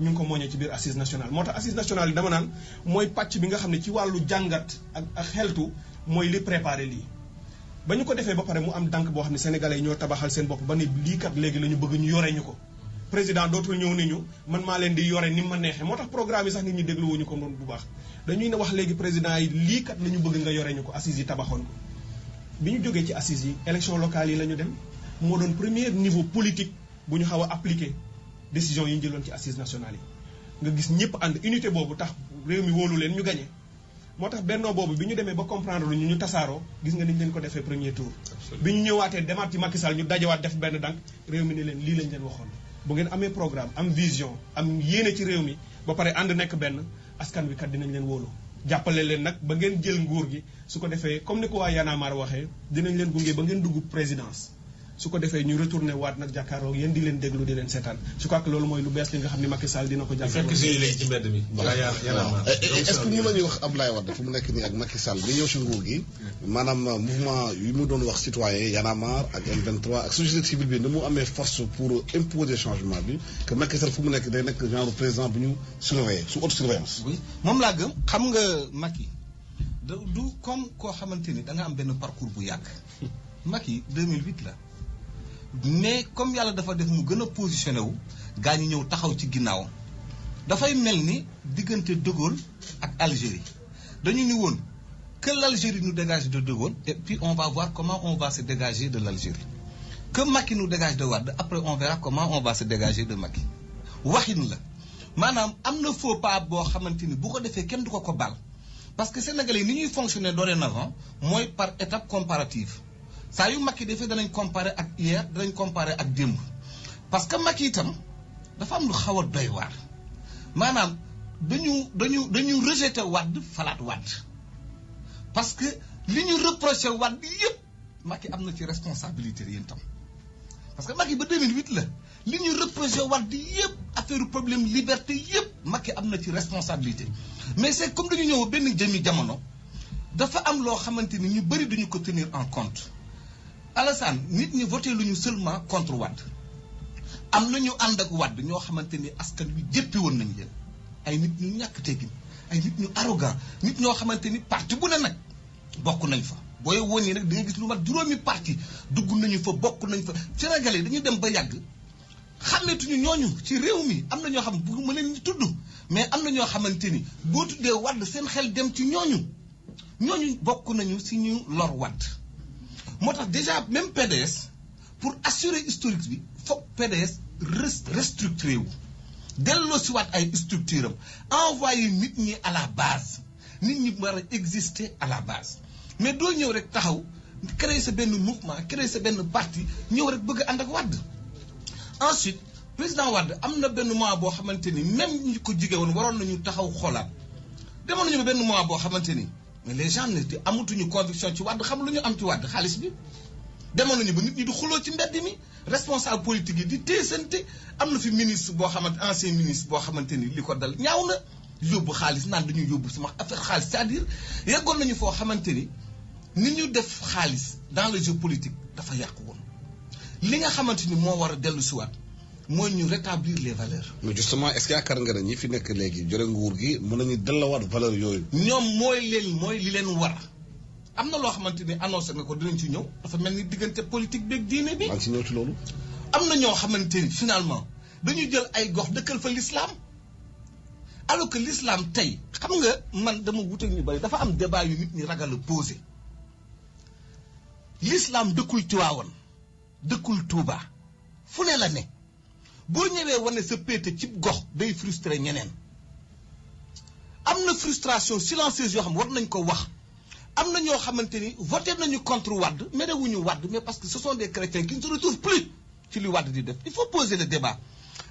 ñu ngi ko mooñee ci biir assises nationales moo tax assises nationales yi dama naan mooy pàcc bi nga xam ne ci wàllu jàngat ak xeltu mooy li préparé lii ba ñu ko defee ba pare mu am dànk boo xam ne sénégalais yi ñoo tabaxal seen bopp ba ne lii kat léegi la ñu bëgg ñu yore ñu ko président dootul ñëw ni ñu man maa leen di yore ni ma neexee moo tax programme yi sax nit ñi dégluwuñu ko noonu bu baax dañuy ne wax léegi président yi lii kat la ñu bëgg nga yore ñu ko assises yi tabaxoon ko bi ñu jógee ci assises yi élection locale yi la ñu dem moo doon premier niveau politique bu ñu xaw a appliqué décision yi ñu jëloon ci assises nationales yi nga gis ñëpp ànd unité boobu tax réew mi wóolu leen ñu gagné moo tax bennoo boobu bi ñu demee ba comprendre lu ñu tasaaroo gis nga ni ñu leen ko defee premier tour bi ñu ñëwaatee demaat ci Macky Sall ñu dajawaat def benn dànk réew mi ne leen lii lañ leen waxoon bu ngeen amee programme am vision am yéene ci réew mi ba pare ànd nekk benn askan wi kat dinañ leen wóolu jàppale leen nag ba ngeen jël nguur gi su ko defee comme ni ko waa Y'en a marre waxee dinañ leen gunge ba ngeen dugg présidence su ko defee ñu retourné waat nag jàkkaarloo yéen di leen déglu di leen seetaan je crois que loolu mooy lu bees li nga xam ne Macky Sall dina ko jàkkaarloo. fekk si léegi ci mbedd mi. est-ce que mën nañu wax Abdoulaye Wade fu mu nekk nii ak Macky Sall bi ñëw si nguur gi maanaam mouvement yi mu doon wax citoyen Y'en a marre ak M23 ak société civile bi ni mu amee force pour imposer changement bi que Macky Sall fu mu nekk day nekk genre président bu ñu surveiller sous haute surveillance. oui moom laa gëm xam nga Macky du comme koo xamante ni da nga am benn parcours bu yàgg Macky 2008 la. mais comme yàlla dafa def mu gën a positionné wu gaa ñi ñëw taxaw ci ginnaawam dafay mel ni diggante De Gaulle ak Algérie dañu ni woon que l'Algérie nous dégage de De Gaulle et puis on va voir comment on va se dégager de l'Algérie que Macky nous dégage de Wade après on verra comment on va se dégager de Macky waxin la maanaam am na faux pas boo xamante ni bu ko defee kenn du ko baal parce que sénégalais ni ñuy fonctionner dorénavant mooy par étape comparative saa yu Macky defee danañ comparer ak hier danañ comparer ak démb parce que Macky itam dafa am lu xaw a doy waar maanaam dañu rejeter Wade falaat Wade parce que li ñu reproché Wade yëpp Macky am na ci responsabilité yéen tam parce que Macky ba 2008 la li ñu reproché Wade yëpp affaire problème liberté yëpp Macky am na ci responsabilité mais c'est comme dañu ñëw benn jëmi jamono dafa am loo xamante ni ñu bëri duñu ko tenir en compte Alassane nit ñi voté lu ñu seulement contre Wade am na ñu ànd ak Wade ñoo xamante ni askan wi jéppi woon nañu leen ay nit ñu ñàkk teggin ay nit ñu arrogant nit ñoo xamante ni parti bu ne nag bokk nañ fa booy woon yi nag di nga gis lu mat juróomi parti dugg nañu fa bokk nañ fa Sénégalais dañu dem ba yàgg xàmmeetuñu ñooñu ci réew mi am na ñoo xam bu ma leen tudd mais am na ñoo xamante ni boo tuddee Wade seen xel dem ci ñooñu bokk nañu si ñu lor Wade moo tax déjà même PDS pour assurer historique bi foog PDS restructuré wu delloo si waat ay structure am envoyé nit ñi à la base nit ñi war a exister à la base mais doo ñëw rek taxaw créer sa benn mouvement créer sa benn parti ñëw rek bëgg a ànd ak Wade ensuite président Wade am na benn mois boo xamante ni même ñi ko jige woon waroon nañu taxaw xoolaat demoon nañu ba benn mois boo xamante ni mais les gens ne amatuñu conviction ci Wade xam lu ñu am ci Wade xaalis bi demoon nañu ba nit ñi di xuloo ci mbedd mi responsable politique yi di téesante am na fi ministre boo xamante ancien ministre boo xamante ni li ko dal ñaaw na yóbbu xaalis naan dañuy yóbbu sama affaire xaalis c'est-à-dire yeggoon nañu foo xamante ni ñu def xaalis dans le jeu politique dafa yàqu woon li nga xamante ni moo war a dellu si waat mooy ñu rétablir les valeurs. mais justement est-ce que yaakaar nga ne ñi fi nekk léegi jore nguur gi mën nañu delluwaat valeur yooyu. ñoom mooy li leen war am na loo xamante ni annoncé nga ko dinañ ci ñëw dafa mel ni diggante politique beeg diine bi. maa ngi ci ñëw ci loolu. am na ñoo xamante ni finalement dañuy jël ay gox dëkkal fa l'islam alors que l'islam tey xam nga man dama wut ak ñu bari dafa am débat yu nit ñi ragal a posé l'islam dëkkul Tiwaawan dëkkul Touba fu ne la ne boo ñëwee wane sa péete ci gox day frustré ñeneen am na frustration silencieuse yoo xam war nañ ko wax am na ñoo xamante ni voté nañu contre Wade mais wuñu Wade mais parce que ce sont des chrétiens qui ne se retrouvent plus ci li Wade di def il faut poser le débat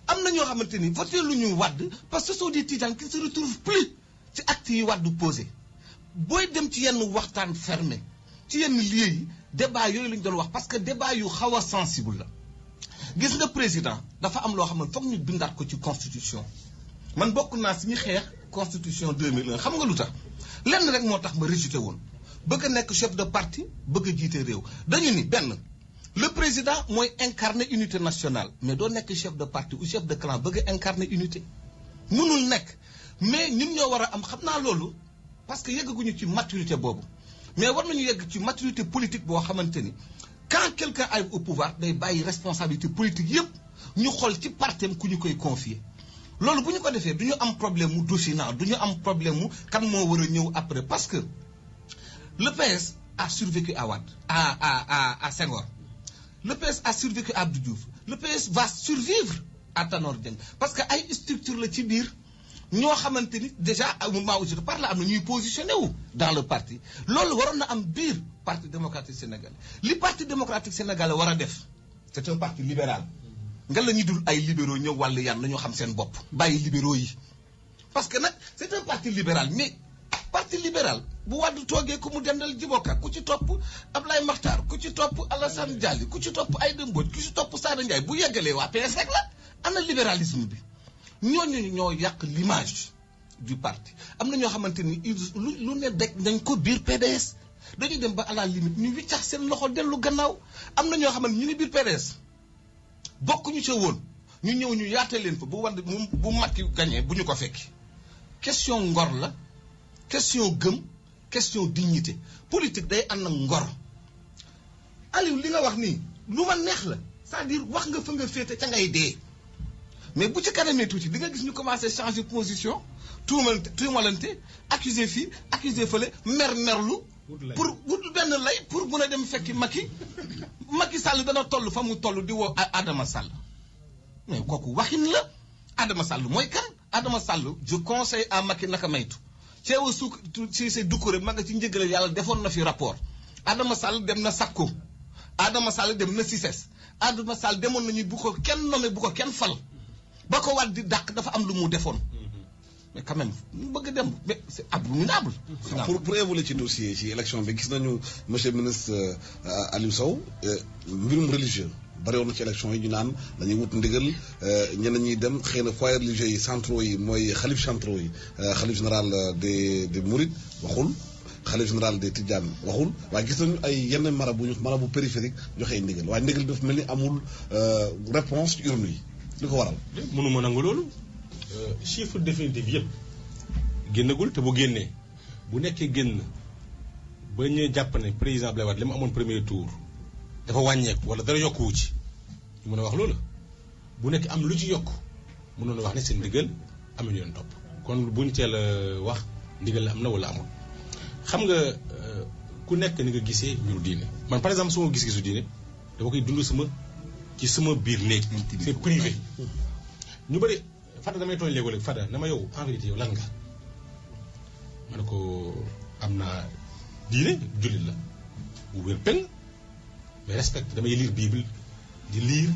am na ñoo xamante ni voté lu ñu Wade parce que ce sont des tijaans qui ne se retrouvent plus ci actes yi Wade posé booy dem ci yenn waxtaan fermé ci yenn lieux yi débat yooyu lañu doon wax parce que débat yu xaw a sensible la gis nga président dafa am loo xam ne foog ñu bindaat ko ci constitution man bokk naa si ñu xeex constitution 2001 xam nga lu tax lenn rek moo tax ma rejeté woon bëgg a nekk chef de parti bëgg a jiite réew dañu ni benn le président mooy incarner unité nationale mais doo nekk chef de parti ou chef de clan bëgg a incarner unité mënul nekk mais ñun ñoo war a am xam naa loolu parce que yeggaguñu ci maturité boobu mais war nañu yegg ci maturité politique boo xamante ni quand quelqu'un arrive au pouvoir day bàyyi responsabilité politique yépp ñu xool ci partem ku ñu koy confier loolu bu ñu ko defee du ñu am problème mu dossier du ñu am problème mu kan moo war a ñëw après parce que le PS a survécu à Wade à Senghor le PS a survécu à Abdou Diouf le PS va survivre à Tanor Dieng parce que ay structure la ci biir ñoo xamante ni déjà au moment où je te parle am na ñuy positionné wu dans le parti loolu waroon na am biir parti démocratique sénégalais li parti démocratique sénégalais war a def c'est un parti libéral nga la ñuy dul ay libéraux ñëw wàllu yan nañoo xam seen bopp bàyyi libéraux yi parce que nag c'est un parti libéral mais parti libéral bu Wade toogee ku mu dendal Djiboka ku ci topp Ablaye Makhtar ku ci topp Alassane Dialli ku ci topp Aïda Mbodj ku ci topp Sada Ndiaye bu yeggalee waa PS rek la ana libéralisme bi ñooñu ñoo yàq l'image du parti am na ñoo xamante ni lu ne deg nañ ko biir PDS dañuy dem ba à la limite ñu wiccax seen loxo dellu gannaaw am na ñoo xamante ñu ngi biir PDS bokkuñu ca woon ñu ñëw ñu yaate leen fa bu Wade bu Macky gagné bu ñu ko fekki question ngor la question gëm question dignité politique day ànd ak ngor Aliou li nga wax nii lu ma neex la c'est-à-dire wax nga fa nga féete ca ngay dee mais bu ci kanamee tuuti di nga gis ñu commencé changer position tuumalante accuser fii accuser fële merlu pour wut benn lay pour mun a dem fekki Macky Sall dana toll fa mu toll di woo Adama Sall mais kooku waxin la Adama Sall mooy kan Adama Sall je conseille à Macky naka maytu ceewa suuk ci sa dukkure ma nga ci njëgale yàlla defoon na fi rapport Adama Sall dem na Sakko Adama Sall dem na CICES Adama Sall demoon nañu bu ko kenn nommé bu ko kenn fal ba ko Wade di dàq dafa am lu mu defoon mais quand même mu bëgg dem mais c'est abominable. pour évoluer ci dossier ci élection bi gis nañu monsieur le ministre Aliou Sow mbirum religieux bari woon na ci élection yi ñu naan dañuy wut ndigal ñeneen ñiy dem xëy na foyer religieux yi centraux yi mooy xalif centraux yi xalif général des Mourides waxul xalif général des Tidiane waxul waaye gis nañu ay yenn marabu périphérique joxe ay ndigal waaye ndigal dafa mel ni amul réponse ci urne yi li ko waral. mënuma nangu loolu chiffre définitif yëpp génnagul te bu génnee bu nekkee génn ba ñu jàpp ne président Abdoulaye Wade li mu amoon premier tour dafa wàññeeku wala dara yokkuwu ci ñu mën a wax loolu bu nekk am lu ci yokk mënoon a wax ne seen ndigal am na ñu leen topp kon buñ teel a wax ndigal la am na wala amul xam nga ku nekk ni nga gisee mbiru diine man par exemple sama gis-gisu diine dama koy dund sama biir néeg c'est privé ñu bëri Fada damay tooñ léegi Fada na ma yow en vérité yow lan nga ma ne ko am naa diine jullit la bu wér peng mais respecte damay lire Bible di lire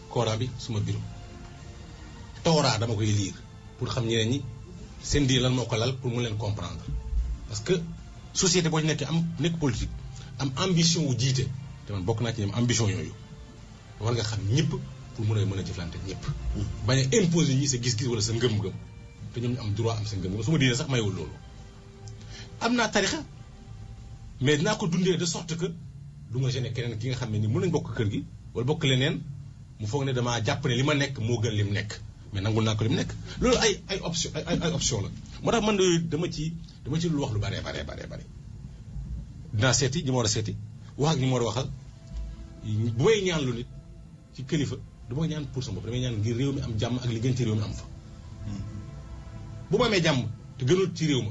Coran bi suma bureau Torah dama koy lire pour xam ñeneen ñi seen diine lan moo ko lal pour mu leen comprendre parce que société boo nekk politique am ambition wu jiite te man bokk naa ci ñoom ambition yooyu war nga xam ñëpp pour mën a jëflante ñëpp bañ a imposer ñi sa gis-gis wala sa ngëm-ngëm te ñoom ñu am droit am sa ngëm-ngëm su ma diine sax mayewul loolu am naa tarixa mais dinaa ko dundee de sorte que du ma gêner keneen ki nga xam ne ni mën nañ bokk kër gi wala bokk leneen mu foog ne damaa jàpp ne li ma nekk moo gën li mu nekk mais nangul naa ko li mu nekk loolu ay option la moo tax man dama ci lu wax lu bare dinaa seeti ñi ma war a seeti wax ak ñi ma war a waxal bu may ñaan lu nit ci kilifa du ma ñaan pour sama bopp damay ñaan ngir réew mi am jàmm ak li gën ci réew mi am fa bu ma amee jàmm te gënul ci réew ma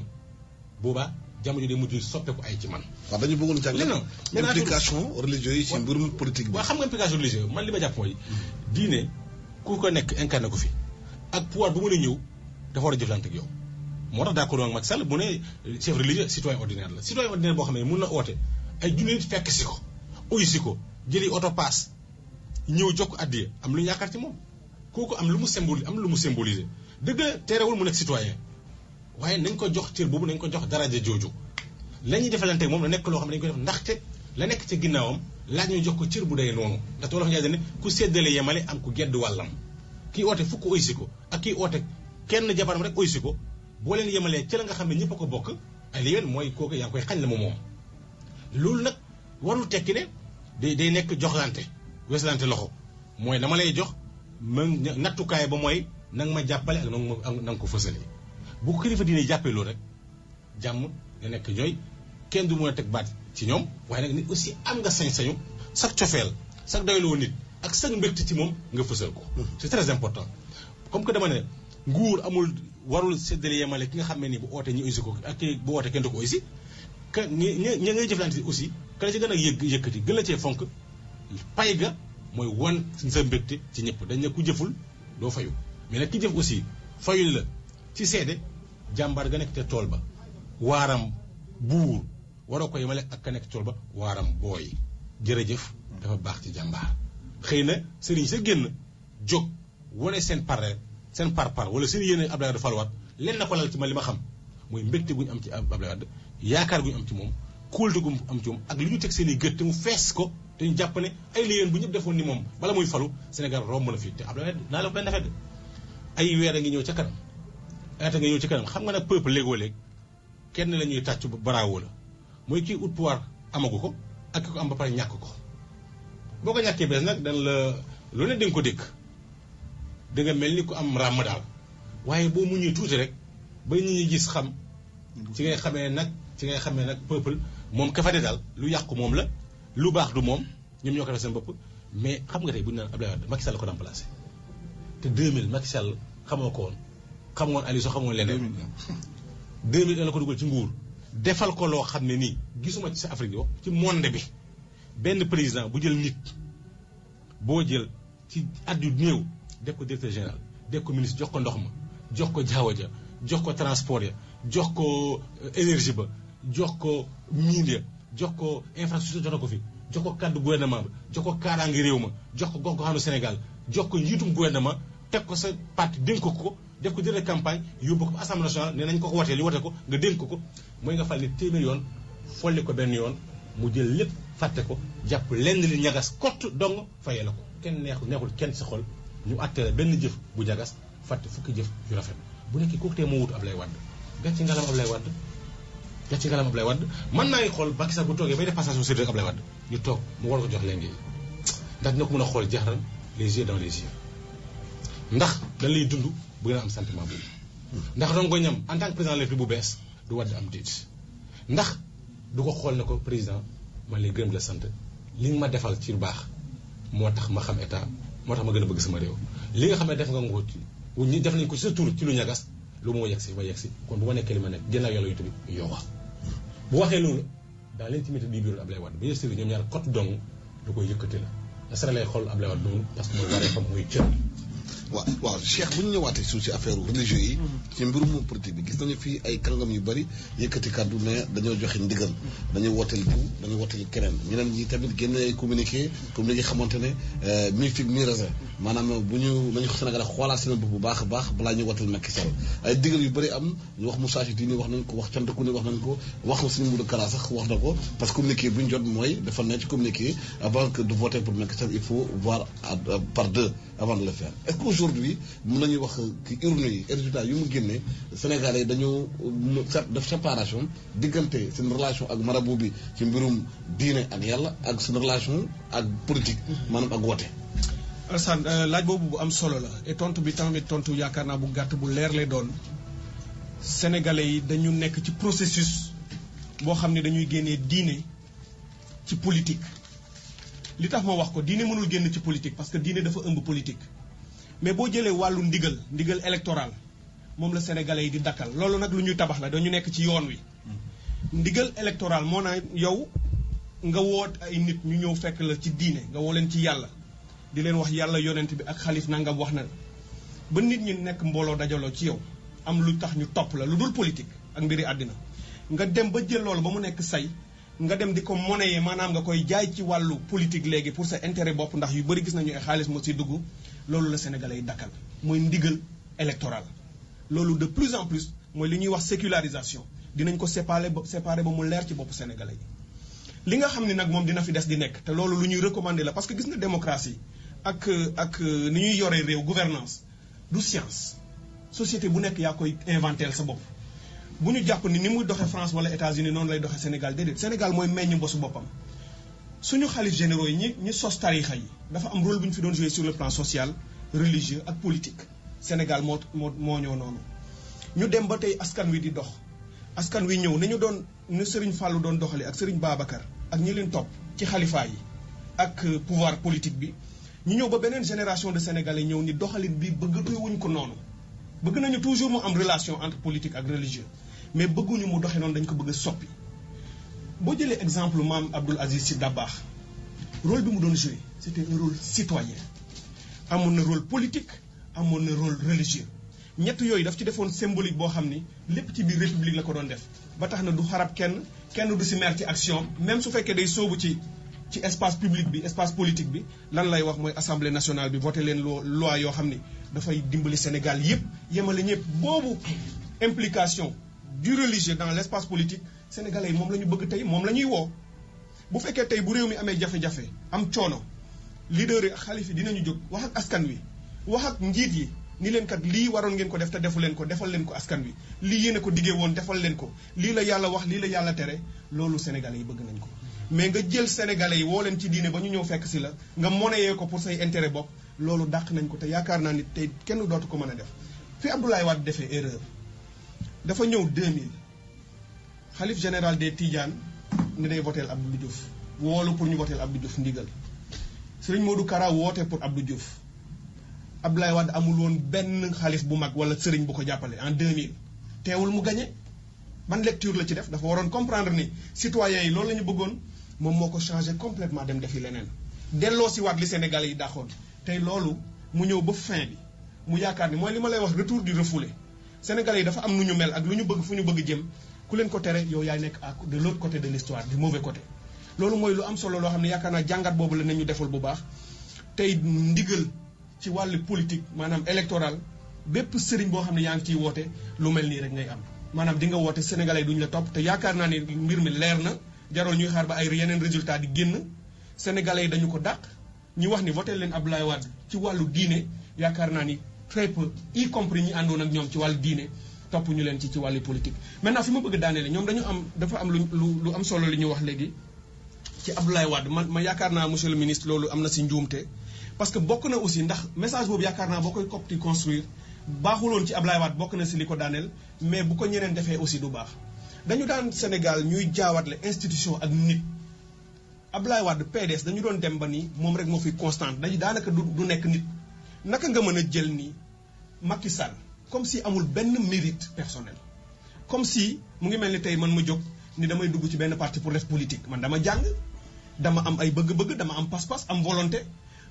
boobaa jàmm ju dee mujj soppeeku ay ci man. waaw dañu bëggoon jàng implication religieuse yi ci mbirum politique bi. waaw xam nga implication religieuse man li ma jàpp mooy diine ku ko nekk incarné ko fi ak pouvoir bu mën a ñëw dafa war a jëflante ak yow moo tax d'accord ak Macky Sall bu ne chef religieux citoyen ordinaire la citoyen ordinaire boo xam ne mun na oote ay junni nit fekk si ko uyu si ko jëli auto pass ñëw jokk addiya am lu ñu yaakaar ci moom kooku am lu mu symboliser dëgg la terewul mu nekk citoyen waaye nañ ko jox cër boobu nañ ko jox daraja jooju la ñuy defalante moom la nekk loo xam ne dañ koy def ndaxte la nekk ci ginnaawam laaj ñu jox ko cër bu day noonu ndaxte wolof Njaay ne ku séddale yemale am ku gedd wàllam kii oote fukk oysi ko ak kii oote kenn jabaram rek oysi ko boo leen yemalee ci la nga xam ne ñëpp a ko bokk ay li yéen mooy kooku yaa ngi koy xañ la moom loolu nag warul tekki ne day nekk joxlante weslante loxo mooy dama lay jox ma nattukaay ba mooy nanga ma jàppale ak na nga ko fësalee bu ko kilifa diine jàppee loolu rek jàmm nga nekk ñooy kenn du mën a teg baat ci ñoom waaye nag nit aussi am nga sañ-sañu sax cofeel sax doyloo nit ak sax mbégte ci moom nga fësal ko. c'est très important comme que dama ne nguur warul séddale yemale ki nga xam ne nii bu oote ñu oysi ko ak ki bu oote kenn du ko oysi que ña ngay jëflante aussi ka la ci gën a yëkkati gën la cee fonk pay ga mooy wan sa mbégte ci ñëpp dañ ne ku jëful doo fayu mais nag ki jëf aussi fayul la ci seede jàmbaar ga nekk te tool ba waaram buur waroo ko yemale ak ka nekk tool ba waaram booy jërëjëf dafa baax ci jàmbaar xëy na sëriñ sa génn jóg wane seen par wala seen yéene Abdoulaye Wade faluwaat leen na ko lal ci ma li ma xam mooy mbégte gu ñu am ci Abdoulaye Wade yaakaar gu ñu am ci moom kóolte gu ñu am ci moom ak li ñu teg seen i gët te mu fees ko te ñu jàpp ne ay li yéen bu ñëpp defoon ni moom bala muy falu Sénégal romb na fii te Abdoulaye Wade naa la benn affaire ay weer a ngi ñëw ca kanam ata nga ñëw ci kanam xam nga nag peuple léegoo-léeg kenn la ñuy tàcc bravo la mooy kii ut pouvoir amagu ko ak ki ko am ba pare ñàkk ko boo ko ñàkkee bees nag dan la lu ne di nga ko dégg da nga mel ni ku am ràmm daal waaye boo muñee tuuti rek ba nit ñi gis xam ci ngay xamee nag peuple moom ka fa de daal lu yàqu moom la lu baax du moom ñoom ñoo ko def seen bopp mais xam nga tey bu ñu naan Abdoulaye Wade Macky Sall ko remplacé te 2000 Macky Sall xamoo ko woon xamoon Aliou Sow xamoon leneen 2000 la ko dugal ci nguur defal ko loo xam ne nii gisuma ci sa Afrique yi wax ci monde bi benn président bu jël nit boo jël ci at yu néew def ko directeur général def ko ministre jox ko ndox ma jox ko jaww ja jox ko transport ya jox ko énergie ba jox ko mine ya jox ko infrastructure jox ko fi jox ko kàddu gouvernement ba jox ko kaaraange réew ma jox ko gox goxaanu Sénégal jox ko njiitum gouvernement teg ko sa parti dénk ko def ko directeur campagne yóbbu ko ba assemblée nationale ne nañ ko watee li wote ko nga dénk ko mooy nga fal ni téeméer yoon folli ko benn yoon mu jël lépp fàtte ko jàpp lenn li ñagas kott dong fayee la ko kenn neexul kenn sa xol ñu àttee benn jëf bu ñagas fàtte fukki jëf yu rafet bu nekkee kooku tee moo wut Ablaye Wade gàcce ngalam Ablaye Wade man naa ngi xool Macky Sall bu toogee bay def passation de service ak Ablaye Wade ñu toog mu war ko jox léegi ndax dina ko mën a xool jaxaran les yeux dans les yeux ndax dañ lay dund bu gën a am sentiment boobu ndax doon ko ñam en tant que président de la République bu bees du Wade am déet ndax du ko xool ne ko président man lay gërëm la sant li nga ma defal ci lu baax moo tax ma xam état moo tax ma gën a bëgg sama réew li nga xam ne def nga ko ci ñi def nañ ko ci sa tur ci lu ñagas lu moo yegg si ma yegg si kon bu ma nekkee li ma nekk génnaaw yàlla yu tamit yow wax bu waxee loolu dans l'intimité du bureau Ablaye Wade bu ñu sëri ñoom ñaar côté dong lu koy yëkkati la da sara lay xool Ablaye Wade noonu parce que mooy waree xam muy cër waaw Cheikh bu ñu ñëwaatee suuf si affaire religieux yi ci mbirum politique bi gis nañu fii ay kàngam yu bëri yëkkati kàddu ne dañoo joxe ndigal dañuy wooteel jiw dañuy wooteel keneen ñeneen ñi tamit génne ay communiqué comme li nga xamante ne mi figue mi raisin maanaam bu ñu nañu Sénégal xoolaat seen bopp bu baax a baax balaa ñuy wooteel Macky Sall ay digal yu bëri am ñu wax Moussa Chidini wax nañ ko wax Cantakou ni wax nañ ko wax na suñu Modou Kara sax wax na ko parce que communiqué bu ñu jot mooy dafa ne ci communiqué avant que de voter pour Macky Sall il faut voir par deux avant de le faire est-ce que aujourd'hui mën nañu wax ki urne yi résultat yu mu génnee Sénégalais yi dañoo def séparation diggante seen relation ak marabout bi ci mbirum diine ak yàlla ak seen relation ak politique maanaam ak wote Alassane laaj boobu bu am solo la et tontu bi tamit tontu yaakaar naa bu gàtt bu leer lay doon sénégalais yi dañu nekk ci processus boo xam ne dañuy génnee diine ci politique. li tax ma wax ko diine mënul génn ci politique parce que diine dafa ëmb politique mais boo jëlee wàllu ndigal électoral moom la sénégalais yi di dakkal loolu nag lu ñuy tabax la dañu nekk ci yoon wi. ndigal électoral moo naa yow nga woot ay nit ñu ñëw fekk la ci diine nga woo leen ci yàlla di leen wax yàlla yonent bi ak xalif nangam wax na ba nit ñi nekk mbooloo dajaloo ci yow am lu tax ñu topp la lu dul politique ak mbiri àddina nga dem ba jël loolu ba mu nekk say nga dem di ko monnayer maanaam nga koy jaay ci wàllu politique léegi pour sa intérêt bopp ndax yu bëri gis nañu ay xaalis moo ci dugg loolu la sénégalais yi dakkal mooy ndigal électoral loolu de plus en plus mooy li ñuy wax sécularisation dinañ ko séparer ba mu leer ci bopp sénégalais yi li nga xam ne nag moom dina fi des di nekk te loolu lu ñuy recommander la parce que gis nga démocratie ak ni ñuy yoree réew gouvernance du science société bu nekk yaa koy inventer sa bopp bu ñu jàpp ni muy doxee France wala États-Unis noonu lay doxee Sénégal déedéet Sénégal mooy meññ bosu boppam suñu xalif généraux yi ñi sos tarixa yi dafa am rôle bu ñu fi doon jouer sur le plan social religieux ak politique Sénégal moo ñëw noonu ñu dem ba tey askan wi di dox askan wi ñëw nañu doon ne Serigne Fallou doon doxalee ak Serigne Babacar ak ñi leen topp ci xalifa yi ak pouvoir politique bi ñu ñëw ba beneen génération de sénégalais ñëw ni doxalin bi bëggatuwuñ ko noonu bëgg nañu toujours mu am relation entre politique ak religieux mais bëgguñu mu doxee noonu dañ ko bëgg a soppi boo jëlee exemple maam Abdoul Aziz Sy Dabakh rôle bi mu doon joué c'était un rôle citoyen amoon na rôle politique amoon na rôle religieux ñett yooyu daf ci defoon symbolique boo xam ni lépp ci biir république la ko doon def ba tax na du xarab kenn du si mer ci action même su fekkee day sóobu ci espace public bi espace politique bi lan lay wax mooy assemblée nationale bi voté leen loi yoo xam ni dafay dimbali Sénégal yépp yemale ñëpp boobu implication du religieux dans l'espace politique sénégalais yi moom la ñu bëgg tey moom la ñuy woo bu fekkee tey bu réew mi amee jafe-jafe am coono leader yi ak xalif yi dinañu jóg wax ak askan wi wax ak njiit yi ni leen kat lii waroon ngeen ko def te defu leen ko defal leen ko askan wi lii yéen a ko diggee woon defal leen ko lii la yàlla wax lii la yàlla tere loolu sénégalais yi bëgg nañ ko mais nga jël sénégalais yi woo leen ci diine ba ñu ñëw fekk si la nga monnayee ko pour say intérêt bopp loolu dàq nañ ko te yaakaar naa ni tey kenn dootu ko mën a def fi Abdoulaye Wade defee erreur dafa ñëw 2000 xalif général des Tidianes ni day voteel Abdou Diouf woolu pour ñu voteel Abdou Diouf ndigal Serigne Modou Kara woote pour Abdou Diouf Abdoulaye Wade amul woon benn xalif bu mag wala sëriñ bu ko jàppale en 2000 teewul mu gagné ban lecture la ci def dafa waroon comprendre ni citoyens yi loolu la ñu bëggoon moom moo ko changé complètement dem defi leneen delloo si waat li Sénégalais yi daaxoon tey loolu mu ñëw ba fin bi mu yaakaar ni mooy li ma lay wax retour du refoulé Sénégalais yi dafa am nu ñu mel ak lu ñu bëgg fu ñu bëgg jëm ku leen ko tere yow yaay nekk de l'autre côté de l'histoire du mauvais côté loolu mooy lu am solo loo xam ne yaakaar naa jàngat boobu la nañu defal bu baax tey ndigal ci wàllu politique maanaam électoral bépp sëriñ boo xam ne yaa ngi ciy woote lu mel nii rek ngay am maanaam di nga woote sénégalais yi duñu la topp te yaakaar naa ne mbir mi leer na jarul ñuy xaar ba ay yeneen résultat di génn sénégalais yi dañu ko dàq ñi wax ni voté leen Abdoulaye Wade ci wàllu diine yaakaar naa ni très peu y compris ñi àndoon ak ñoom ci wàllu diine topp ñu leen ci wàllu politique. maintenant fi ma bëgg daaneel ñoom dafa am lu am solo li ñu wax léegi ci Abdoulaye Wade ma yaakaar naa monsieur le ministre loolu am na si njuumte parce que bokk na aussi ndax message boobu yaakaar naa boo koy copti construire baaxuloon ci Abdoulaye Wade bokk na si li ko daaneel mais bu ko ñeneen defee aussi du baax dañu daan Sénégal ñuy jaawatle institution ak nit Abdoulaye Wade PDS dañu doon dem ba ni moom rek moo fi constante dañu daanaka du nekk nit naka nga mën a jël ni Macky Sall comme si amul benn mérite personnel comme si mu ngi mel ni tey man ma jóg ni damay dugg ci benn parti pour def politique man dama jàng dama am ay bëgg-bëgg dama am pas-pas am volonté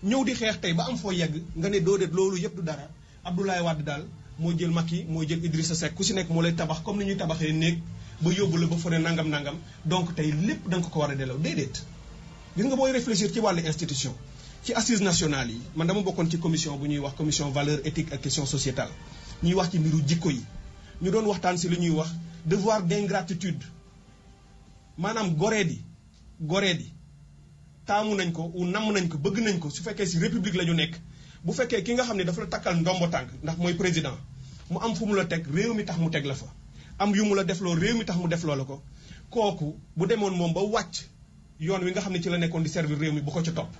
ñëw di xeex tey ba am foo yegg nga ne doo det loolu yëpp du dara Abdoulaye Wade daal moo jël Macky moo jël Idrissa Seck ku si nekk moo lay tabax comme ni ñuy tabaxee néeg ba yóbbu la ba fa ne nangam donc tey lépp da nga ko war a delloo déedéet gis nga booy réfléchir ci wàllu institution ci assises nationales yi man dama bokkoon ci commission bu ñuy wax commission valeur éthique ak question sociétale ñuy wax ci mbiru jikko yi ñu doon waxtaan si lu ñuy wax devoir d'ingratitude maanaam goree di taamu nañ ko ou namm nañ ko bëgg nañ ko su fekkee si république la ñu nekk bu fekkee ki nga xam ne dafa la takkal ndombo tànk ndax mooy président mu am fu mu la teg réew mi tax mu teg la fa am yu mu la defloo réew mi tax mu defloo la ko kooku bu demoon moom ba wàcc yoon wi nga xam ne ci la nekkoon di servir réew mi bu ko ca topp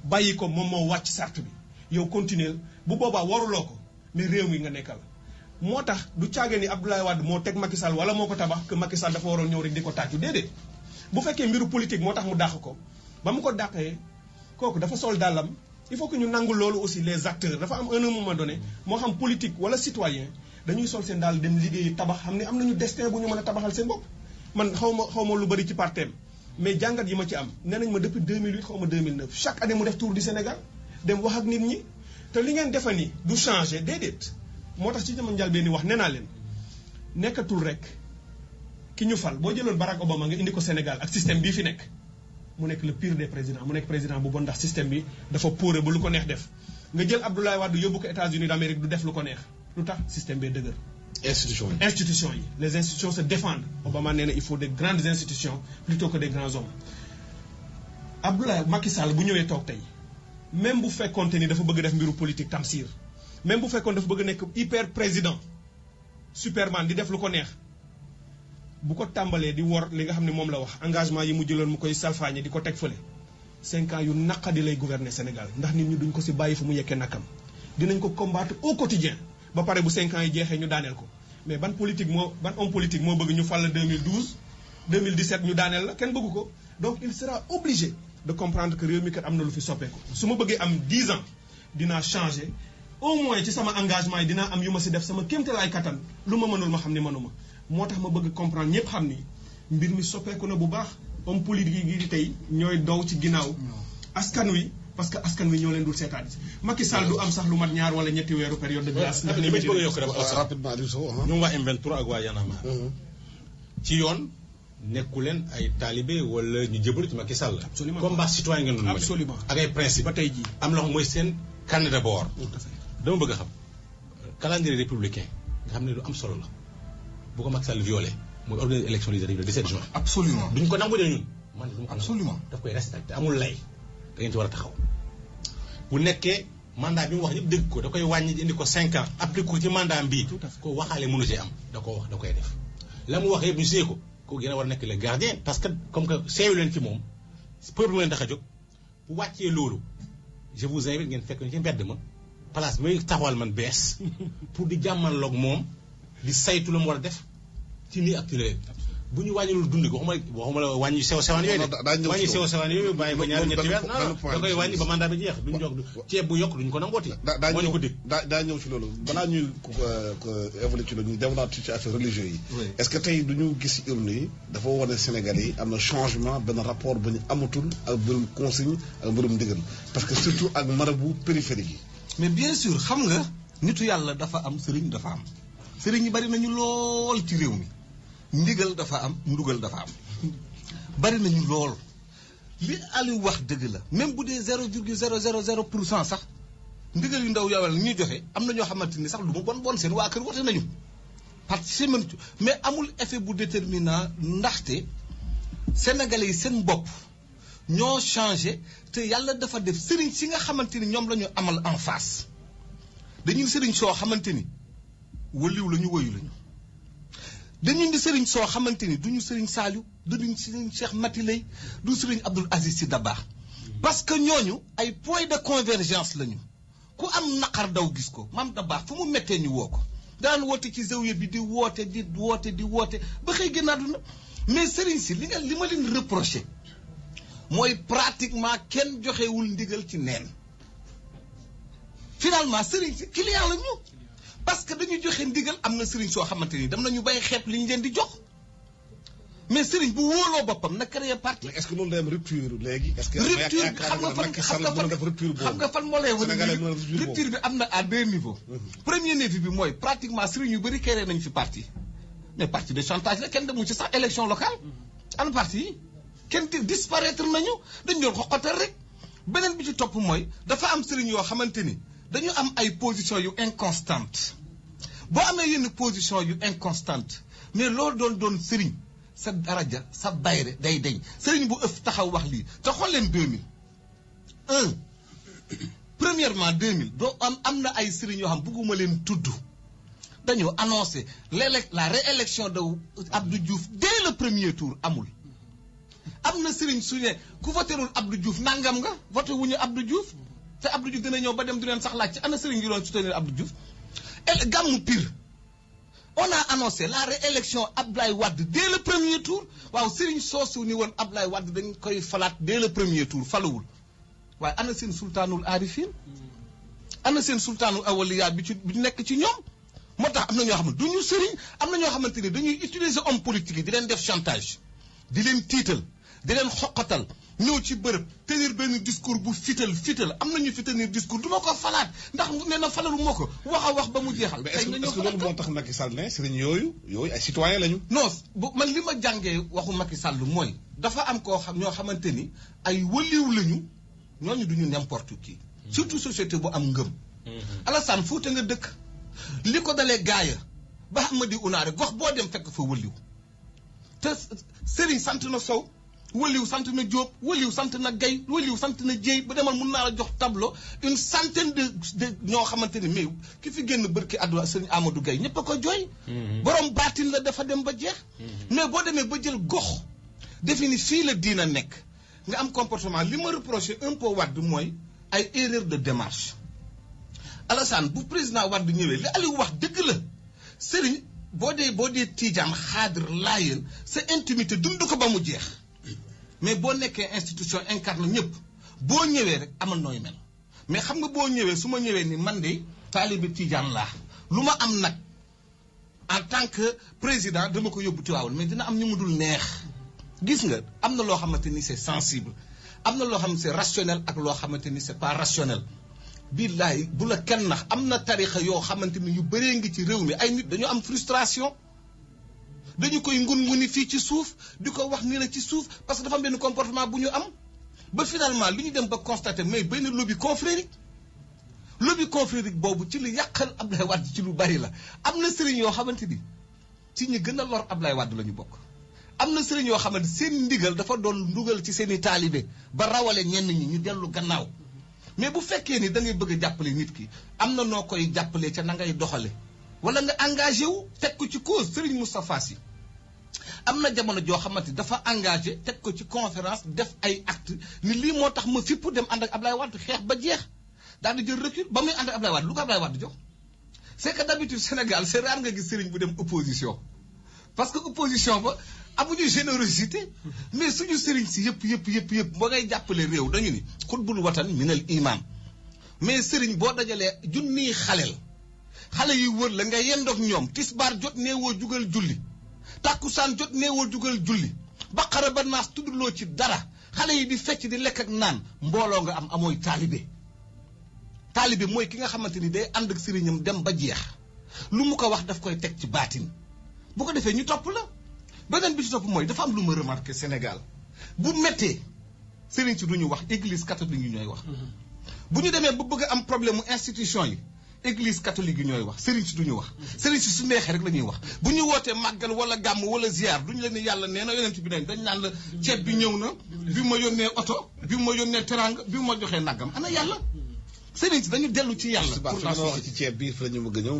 bàyyi ko moom moo wàcc sart bi yow continuer bu boobaa waruloo ko mais réew mi nga nekkal moo tax du caagee ni Abdoulaye Wade moo teg Macky Sall wala moo ko tabax que Macky Sall dafa waroon ñëw rek di ko tàccu déedéet bu fekkee mbiru politique moo tax mu dàq ko ba mu ko dàqee kooku dafa sol dàllam il faut que ñu nangu loolu aussi les acteurs dafa am un moment donné moo xam politique wala citoyen dañuy sol seen daal dem liggéeyi tabax xam ne am nañu destin bu ñu mën a tabaxal seen bopp man xaw ma lu bari ci parteem mais jàngat yi ma ci am nee nañ ma depuis 2008 xaw ma 2009 chaque année mu def tour du Sénégal dem wax ak nit ñi te li ngeen defa ni du changé déedéet moo tax ci jamono njëlbéen ni wax nee naa leen nekkatul rek ki ñu fal boo jëloon Barack Obama nga indi ko Sénégal ak système bii fi nekk mu nekk le pire des présidents mu nekk président bu bon ndax système bi dafa póore ba lu ko neex def nga jël Abdoulaye Wade yóbbu ko États-Unis d'Amérique du def lu ko neex lu tax système bee dëgër. institutions yi les institutions se défendent Obama nee na il faut des grandes institutions plutôt que des grands hommes Abdoulaye Macky Sall bu ñëwee toog tey même bu fekkoonte ni dafa bëgg def mbiru politique Tamsir même bu fekkoon dafa bëgg nekk hyper président superman di def lu ko neex bu ko tàmbalee di wor li nga xam ne moom la wax engagement yi mu jëloon mu koy salfaañe di ko teg fële 5 ans yu naqadi lay gouverner Sénégal ndax nit ñi duñ ko si bàyyi fu mu yekkee nakam dinañ ko combattre au quotidien ba pare bu 5 ans yi jeexee ñu daaneel ko mais ban homme politique moo bëgg ñu fal la 2012 2017 ñu daaneel la kenn bëggu ko donc il sera obligé de comprendre que réew mi kat am na lu fi soppeeku su ma bëggee am 10 ans dinaa changer au moins ci sama engagement yi dinaa am yu ma si def sama kéemtalaay kattan lu ma mënul ma xam ni mënuma moo tax ma bëgg comprendre ñëpp xam ni mbir mi soppeeku na bu baax homme politique yi tey ñooy dow ci ginnaaw askan wi parce que askan wi ñoo leen dul seetaan Macky Sall du am sax lu mat 2 wala 3 weeru période de grâce. ndax li ma ci bëgg a yokk dafa rapidement Aliou Sow ñoom waa M23 ak waa Y'en a marre ci yoon nekku leen ay talibé wala ñu jëbal ci Macky Sall. absolument combat citoyen ngeen doon mën absolument ak ay principe ba tey jii am loo xam mooy seen candidat bord. dama bëgg a xam calendrier républicain nga xam ne lu am solo la bu ko Macky Sall violé mooy organiser élection législative le 17 juin. absolument duñ ko nangu de ñun. man de absolument daf koy respecté amul lay da ngeen ci war a taxaw bu nekkee mandat bi mu wax ñëpp dégg ko da koy wàññi indi ko 5 ans appliqué ko ci mandat bii ko waxaale mënu see am da koo wax da koy def la mu wax yëpp ñu see ko kooku gën a war a nekk le gardien parce que comme que seeyu leen ci moom peuple leen tax a jóg bu wàccee loolu je vous invite ngeen fekk ñu ci mbedd ma place bi may taxawal man bees pour di jàmmanloog moom di saytu la mu war a def ci nii ak ci léegi bu ñu wàññilul dund gi waxuma la wàññi sew sewaan yooyu de wàññi sew sewaan yooyu bàyyi ko ñaari ñetti weer non da koy wàññi ba mandat bi jeex duñ jox ceeb bu yokk duñ ko nangooti moo ñu ko dig daa ñëw ci loolu balaa ñuy ko évolué ci loolu ñu dem naa ci affaire religieux yi est-ce que tey du ñu gis urne yi dafa wane Sénégalais yi am na changement benn rapport ba ñu amatul ak mbirum consigne ak mbirum ndigal parce que surtout ak marabout périphérique yi mais bien sûr xam nga nitu yàlla dafa am sëriñ dafa am sëriñ yi bari nañu lool ci réew mi ndigal dafa am ndugal dafa am bari nañu lool li Aliou wax dëgg la même bu dee 0,000% sax ndigal yu ndaw yowal ñuy joxe am na ñoo xamante ni sax lu mu bon seen waa kër wote nañu participer mais amul effet bu déterminant ndaxte sénégalais yi seen bopp ñoo changé te yàlla dafa def sëriñ si nga xamante ni ñoom la ñu amal en face dañuy sëriñ soo xamante ni wëliw la ñu woyu lañu dañuy di sëriñ soo xamante ni duñu sëriñ Saliou duñu sëriñ Cheikh Mati Lay du sëriñ Abdoul Aziz Sy Dabakh parce que ñooñu ay point de convergence lañu ku am naqar daw gis ko maam Dabakh fu mu mettee ñu woo ko daan woote ci zawiya bi di woote ba xëy génn àdduna mais sëriñ si li ma leen reproché mooy pratiquement kenn joxewul ndigal ci neen finalement sëriñ si client la ñu parce que dañuy joxe ndigal am na sëriñ soo xamante ni dem nañu bàyyi xeet li ñu leen di jox mais sëriñ bu wóoloo boppam na créer parti. mais est-ce que loolu day am rupture léegi. est-ce que rupture xam nga fan moo lay wane rupture bi am na à 2 niveaux. premier niveau bi mooy pratiquement sëriñ yu bëri créé nañu fi parti mais parti de chantage la kenn demul ci sax élection locale. ana parti yi kenn disparaître nañu dañu doon xoqatal rek beneen bi ci topp mooy dafa am sëriñ yoo xamante ni. dañu am ay position yu inconstante boo amee yenn position yu inconstante mais loolu doon sëriñ sa daraja sa bayre day deñ sëriñ bu ëf taxaw wax lii te xool leen 2001 premièrement 2000 doo am na ay sëriñ yoo xam bugguma leen tudd dañoo annoncé la réélection de Abdou Diouf dès le premier tour amul am na sëriñ su ne ku voterul Abdou Diouf nangam nga voté wuñu Abdou Diouf te Abdou Diouf dina ñëw ba dem du leen sax laaj ci ana sëriñ yi doon soutenir Abdou Diouf. Gàmmu Pire on a annoncé la réélection Abdoulaye Wade dès le premier tour waaw sëriñ soosu ni woon Abdoulaye Wade dañ koy falaat dès le premier tour faluwul waaye ana seen sultaanul aarifin ana seen sultaanul awaliya bi nekk ci ñoom. moo tax am na ñoo xam ne du ñu sëriñ am na ñoo xamante ni dañuy utiliser homme politique yi di leen def chantage di leen tiital di leen xoqatal ñëw ci bërëb tenir benn discours bu fital am na ñu fi tenir discours du ma ko falaat ndax nee na falalu moo ko wax a wax ba mu jeexal. mais est-ce que loolu moo tax Macky Sall ne sëriñ yooyu ay citoyen lañu. non man li ma jàngee waxu Macky Sall mooy dafa am koo xam ñoo xamante ni ay wëliw lañu ñooñu duñu n'importe qui. surtout société bu am ngëm. Alassane Fouta nga dëkk. li ko dalee gaaya ba Amady Unaare gox boo dem fekk fa wëliw te Serigne sant na Sow wëliw sant na Diop wëliw sant na Gaye wëliw sant na Dieye bu demal mun naa la jox tableau une centaine de ñoo xamante ni mais ki fi génn bërki àdduna Serigne Amadou Gaye ñëpp a ko jooy. borom baatin la dafa dem ba jeex. mais boo demee ba jël gox defe ni fii la diina nekk nga am comportement li ma reproché un peu Wade mooy ay erreur de démarche. Alassane bu président Wade ñëwee li Aliou wax dëgg la sëriñ boo dee tiijaan xaadir laayeen sa intimité dund ko ba mu jeex mais boo nekkee institution incarne ñëpp boo ñëwee rek amal nooy mel mais xam nga boo ñëwee su ma ñëwee ni man de taalibe tiijaan laa lu ma am nag en tant que président dama ko yóbbu Tiwaawan mais dina am ñu mu dul neex gis nga am na loo xamante ni c'est sensible am na loo xam ne c'est rationnel ak loo xamante ni c'est pas rationnel. billaay bu la kenn nax am na tarixa yoo xamante ni yu bëree ngi ci réew mi ay nit dañu am frustration dañu koy ngun-nguni fii ci suuf di ko wax ni la ci suuf parce que dafa am benn comportement bu ñu am ba finalement li ñu dem ba constater mais benn lobby confrérique boobu ci lu yàqal Abdoulaye Wade ci lu bari la am na sëriñ yoo xamante ni ci ñi gën a lor Abdoulaye Wade la ñu bokk am na sëriñ yoo xamante seen ndigal dafa doon ndugal ci seen i taalibe ba rawale ñenn ñi ñu dellu gannaaw mais bu fekkee ni da ngay bëgg a jàppale nit ki am na noo koy jàppalee ca na ngay doxale wala nga engagé wu teg ko ci cause Serigne Moustapha Sy am na jamono joo xamante dafa engagé teg ko ci conférence def ay acte ni lii moo tax ma fipp dem ànd ak Ablaye Wade xeex ba jeex daal di jël recul ba muy ànd ak Ablaye Wade lu ko Ablaye Wade jox c'est que d'habitude Sénégal c'est rare nga gis Serigne bu dem opposition parce que opposition ba amuñu générosité mais suñu sëriñ si yëpp boo ngay jàppale réew dañu ni xutbul watan minal iman mais sëriñ boo dajalee junniy xale yi wër la nga yendoog ñoom tisbaar jot neewoo jugal julli tàkkusaan jot neewoo jugal julli baqara ba naas tuddloo ci dara xale yi di fecc di lekk ak naan mbooloo nga am amooy taalibe mooy ki nga xamante ni day ànd ak sëriñam dem ba jeex lu mu ko wax daf koy teg ci baatin bu ko defee ñu topp la beneen bi ci topp mooy dafa am lu ma remarqué Sénégal bu méttee sëriñ si du ñu wax église catholique yi ñooy wax bu ñu demee ba bëgg a am problème mu institution yi église catholique yi ñooy wax sëriñ si du ñu wax sëriñ si su neexee rek la ñuy wax bu ñu wootee màggal wala gàmm wala ziar duñu leen ni yàlla nee na yonent bi nañ dañ naan la ceeb bi ñëw na bi ma yónnee oto bi ma yónnee teranga bi ma joxee nangam ana yàlla sëriñ si dañu dellu ci yàlla. pour la wax ci ceeb bi fa la ñu bëgg a ñëw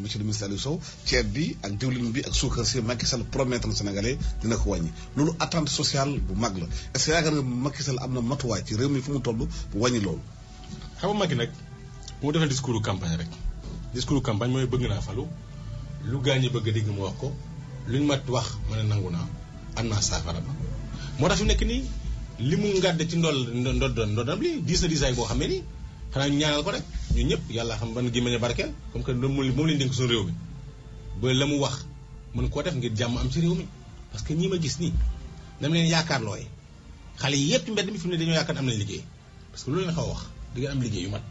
monsieur le ministre Aliou Sow ceeb bi ak diwlin bi ak suukar si Macky Sall promettre na Sénégalais dina ko wàññi loolu attente sociale bu mag la est-ce que yaakaar nga Macky Sall am na matuwaay ci réew mi fu mu toll bu wàññi loolu. xam nga Macky nag bu mu defee discours campagne rek discours campagne mooy bëgg naa falu lu gaañ ñi bëgg a dégg mu wax ko luñ mat wax ma ne nangu naa am naa saafara ba moo tax fi nekk nii li mu ngàdde ci ndodam li diis na diisaay boo xam ne nii xanaa ñu ñaanal ko rek ñun ñëpp yàlla xam ban gémmiñ barkeel comme que moom lañ dénk suñu réew mi ba la mu wax mën koo def ngir jàmm am ci réew mi parce que ñii ma gis nii dama leen yaakaar looy xale yi yëpp mbedd mi fi mu ne dañoo yaakaar am nañ liggéey parce que loolu leen xaw a wax di ngeen am liggéey yu mat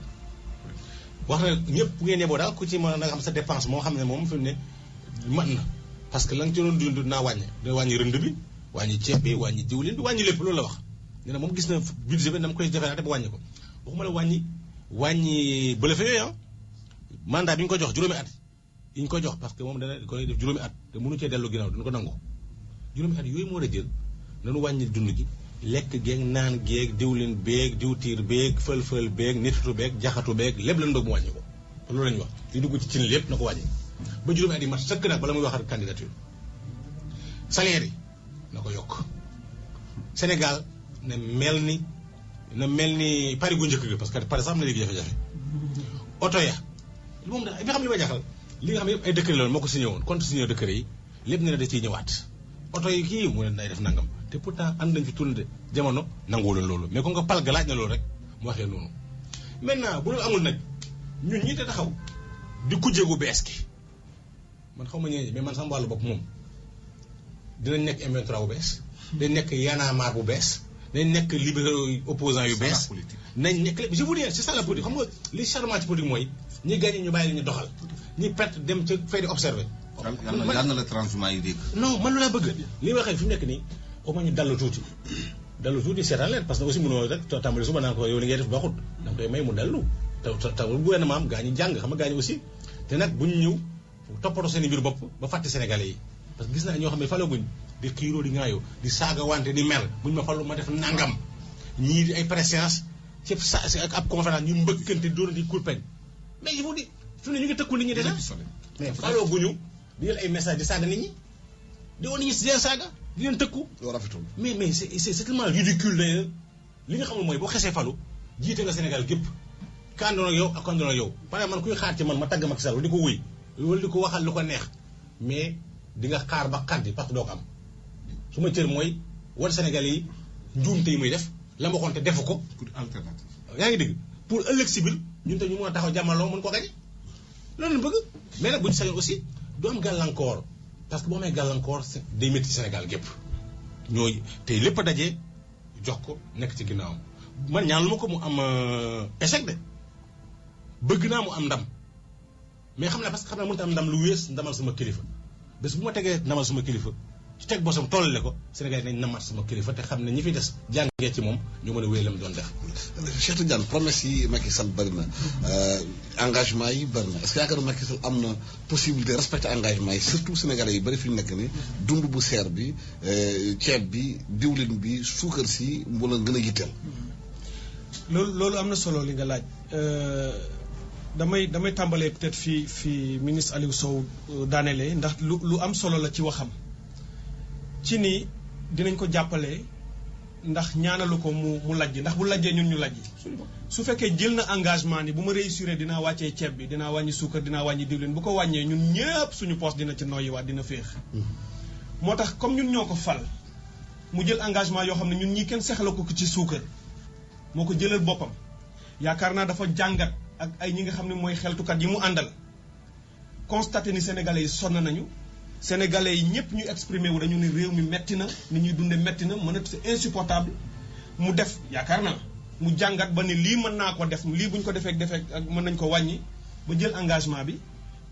wax na ñëpp bu ngeen yeboo daal ku ci mën a nga xam sa dépense moo xam ne moom fi mu ne mat na parce que la nga ci doon dund naa wàññi dina wàññi rënd bi wàññi ceeb bi wàññi diwlin bi wàññi lépp loolu la wax nee na moom gis na budget bi dama koy defee ba wàññi ko waxuma la wàññi bële fa yooyu mandat bi ñu ko jox juróomi at yi ñu ko jox parce que moom dana koy def juróomi at te mënu cee dellu ginnaaw dina ko nangu juróomi at yooyu moo war a jël nanu wàññi dund gi lekk geeg naan geeg diwlin beeg diwtiir beeg fël-fël beeg netitu beeg jaxatu beeg lépp lañu bëgg mu wàññi ko te loolu la ñu wax li dugg ci cin lépp na ko wàññi ba juróomi at yi mat sëkk nag bala muy wax ak candidature salaire yi na ko yokk Sénégal na mel ni Paris gu njëkk ga parce que Paris sax am na léegi jafe-jafe oto ya moom da bi xam li ma jaaxal li nga xam ne yëpp ay décret la moo ko signé woon contre signé décret yi lépp ne na da ciy ñëwaat oto yi kii mu ne day def nangam te pourtant ànd nañ fi tourné de jamono nanguwu leen loolu mais comme que pal ga laaj na loolu rek mu waxee noonu maintenant bu loolu amul nag ñun ñi te taxaw di kujje gu bees ki man xaw ma ñëwee mais man sama wàllu bopp moom dinañ nekk M23 bu bees dañ nekk Y'en a marre bu bees dañ nekk libéraux opposants yu bees nañ nekk je vous dis c'est ça la politique xam nga li charmant ci politique mooy ñi gagné ñu bàyyi la ñu doxal ñi perte dem ca fay di observer. yàlla na la transhumant yi dégg. non man lu laa bëgg li waxee fi mu nekk nii au moins ñu dallu tuuti seetaan leen parce que aussi mënoo rek tàmbali suba naan ko yow li ngay def baaxut da nga koy may mu dallu te gouvernement am gaa ñi jàng xam nga gaa ñi aussi te nag bu ñu ñëw toppatoo seen i mbir bopp ba fàtte Sénégalais yi parce que gis naa ñoo xam ne falaguñ di xiiroo di ŋaayoo di saaga wante di mer buñ ma falu ma def nangam ñii di ay préséance ci ak ab conférence ñu mbëkkante dóor di kurpeñ mais il faut di fi ne ñu ngi tëkku nit ñi déjà mais faloo guñu di jël ay message di saaga nit ñi di woon nit ñi si leen saaga di leen tëkku mais c'est tellement ridicule d'ailleurs li nga xamul mooy boo xesee falu jiite nga Sénégal gépp ka àndoon ak yow ak àndoon ak yow par exemple man kuy xaar ci man ma tagg Macky Sall di ko wuy wala di ko waxal lu ko neex mais di nga xaar ba xaddi parce que doo ko am su ma cër mooy war Sénégal yi njuumte yi muy def la ma waxoon te defu ko pour alternative. yaa ngi dégg pour ëllëg si biir ñun te ñu mën a taxaw jàmmaloo mën ko gañe loolu lañ bëgg mais nag bu ñu sañoon aussi du am gàllankoor parce que boo amee gàllankoor day métti Sénégal gépp ñooy tey lépp a daje jox ko nekk ci ginnaawam man ñaan lu ma ko mu am échec de bëgg naa mu am ndam mais xam naa parce que xam naa mënut a am ndam lu wees ndamal sama kilifa bés bu ma tegee ndamal sama kilifa ci teg bosam tollale ko Sénégal yi nañ namat sama kilifa te xam ne ñi fi des jàngee ci moom ñu mën a wéy la mu doon def. Cheikh Tidiane promesse yi Macky Sall bëri na engagement yi bëri na est-ce que yaakaar Macky Sall am na possibilité respecter engagement yi surtout Sénégalais yi bëri fi ñu nekk ni dund bu seer bi ceeb bi diwlin bi suukar si mu la gën a yitteel. loolu am na solo li nga laaj damay tàmbalee peut-être fi ministre Aliou Sow daanelee ndax lu am solo la ci waxam ci ni dinañ ko jàppale ndax ñaanalu ko mu lajj ndax bu lajjee ñun ñu lajj su fekkee jël na engagement ni bu ma réussir dinaa wàccee ceeb bi dinaa wàññi suukar dinaa wàññi diwlin bu ko wàññee ñun ñëpp suñu poste dina ci noyyiwaat dina féex moo tax comme ñun ñoo ko fal mu jël engagement yoo xam ne ñun ñii kenn sexla ko ci suukar moo ko jëlal boppam yaakaar naa dafa jàngat ak ay ñi nga xam ne mooy xeltukat yi mu àndal constaté ni sénégalais yi sonn nañu sénégalais yi ñëpp ñu exprimé wu dañu ne réew mi metti na ni ñuy dunde metti na mën a c'est insupportable mu def yaakaar naa mu jàngat ba ne lii mën naa ko def lii bu ñu ko defee ak mën nañ ko wàññi ba jël engagement bi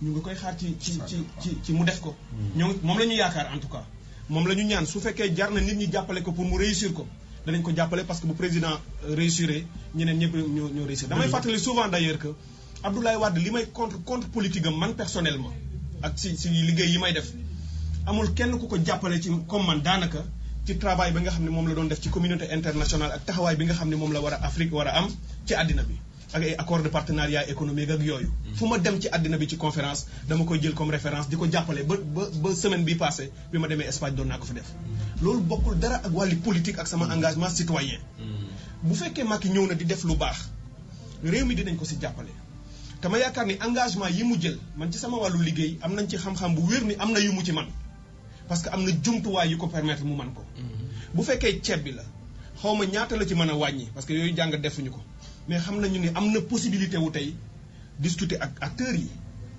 ñu ngi koy xaar ci mu def ko ñoo moom la ñu yaakaar en tout cas moom la ñu ñaan su fekkee jar na nit ñi jàppale ko pour mu réussir ko danañ ko jàppale parce que bu président réussiré ñeneen ñëpp ñoo réussir damay fàttali souvent d'ailleurs que Abdoulaye Wade li may contre politique am man personnellement ak si liggéey yi may def amul kenn ku ko jàppale ci comme man daanaka ci travail bi nga xam ne moom la doon def ci communauté internationale ak taxawaay bi nga xam ne moom la war a Afrique war a am ci àddina bi ak ay accord de partenariat économique ak yooyu fu ma dem ci àddina bi ci conférence dama koy jël comme référence di ko jàppale ba semaine bi passé bi ma demee Espagne doon naa ko fi def loolu bokkul dara ak wàlli politique ak sama engagement citoyen bu fekkee Macky ñëw na di def lu baax réew mi dinañ ko si jàppale te ma yaakaar ni engagement yi mu jël man ci sama wàllu liggéey am nañ ci xam-xam bu wér ni am na yu mu ci man parce que am na jumtuwaay yu ko permettre mu man ko bu fekkee ceeb bi la xaw ma ñaata la ci mën a wàññi parce que yooyu jàng defuñu ko mais xam nañu ni am na possibilité wu tey discuter ak acteurs yi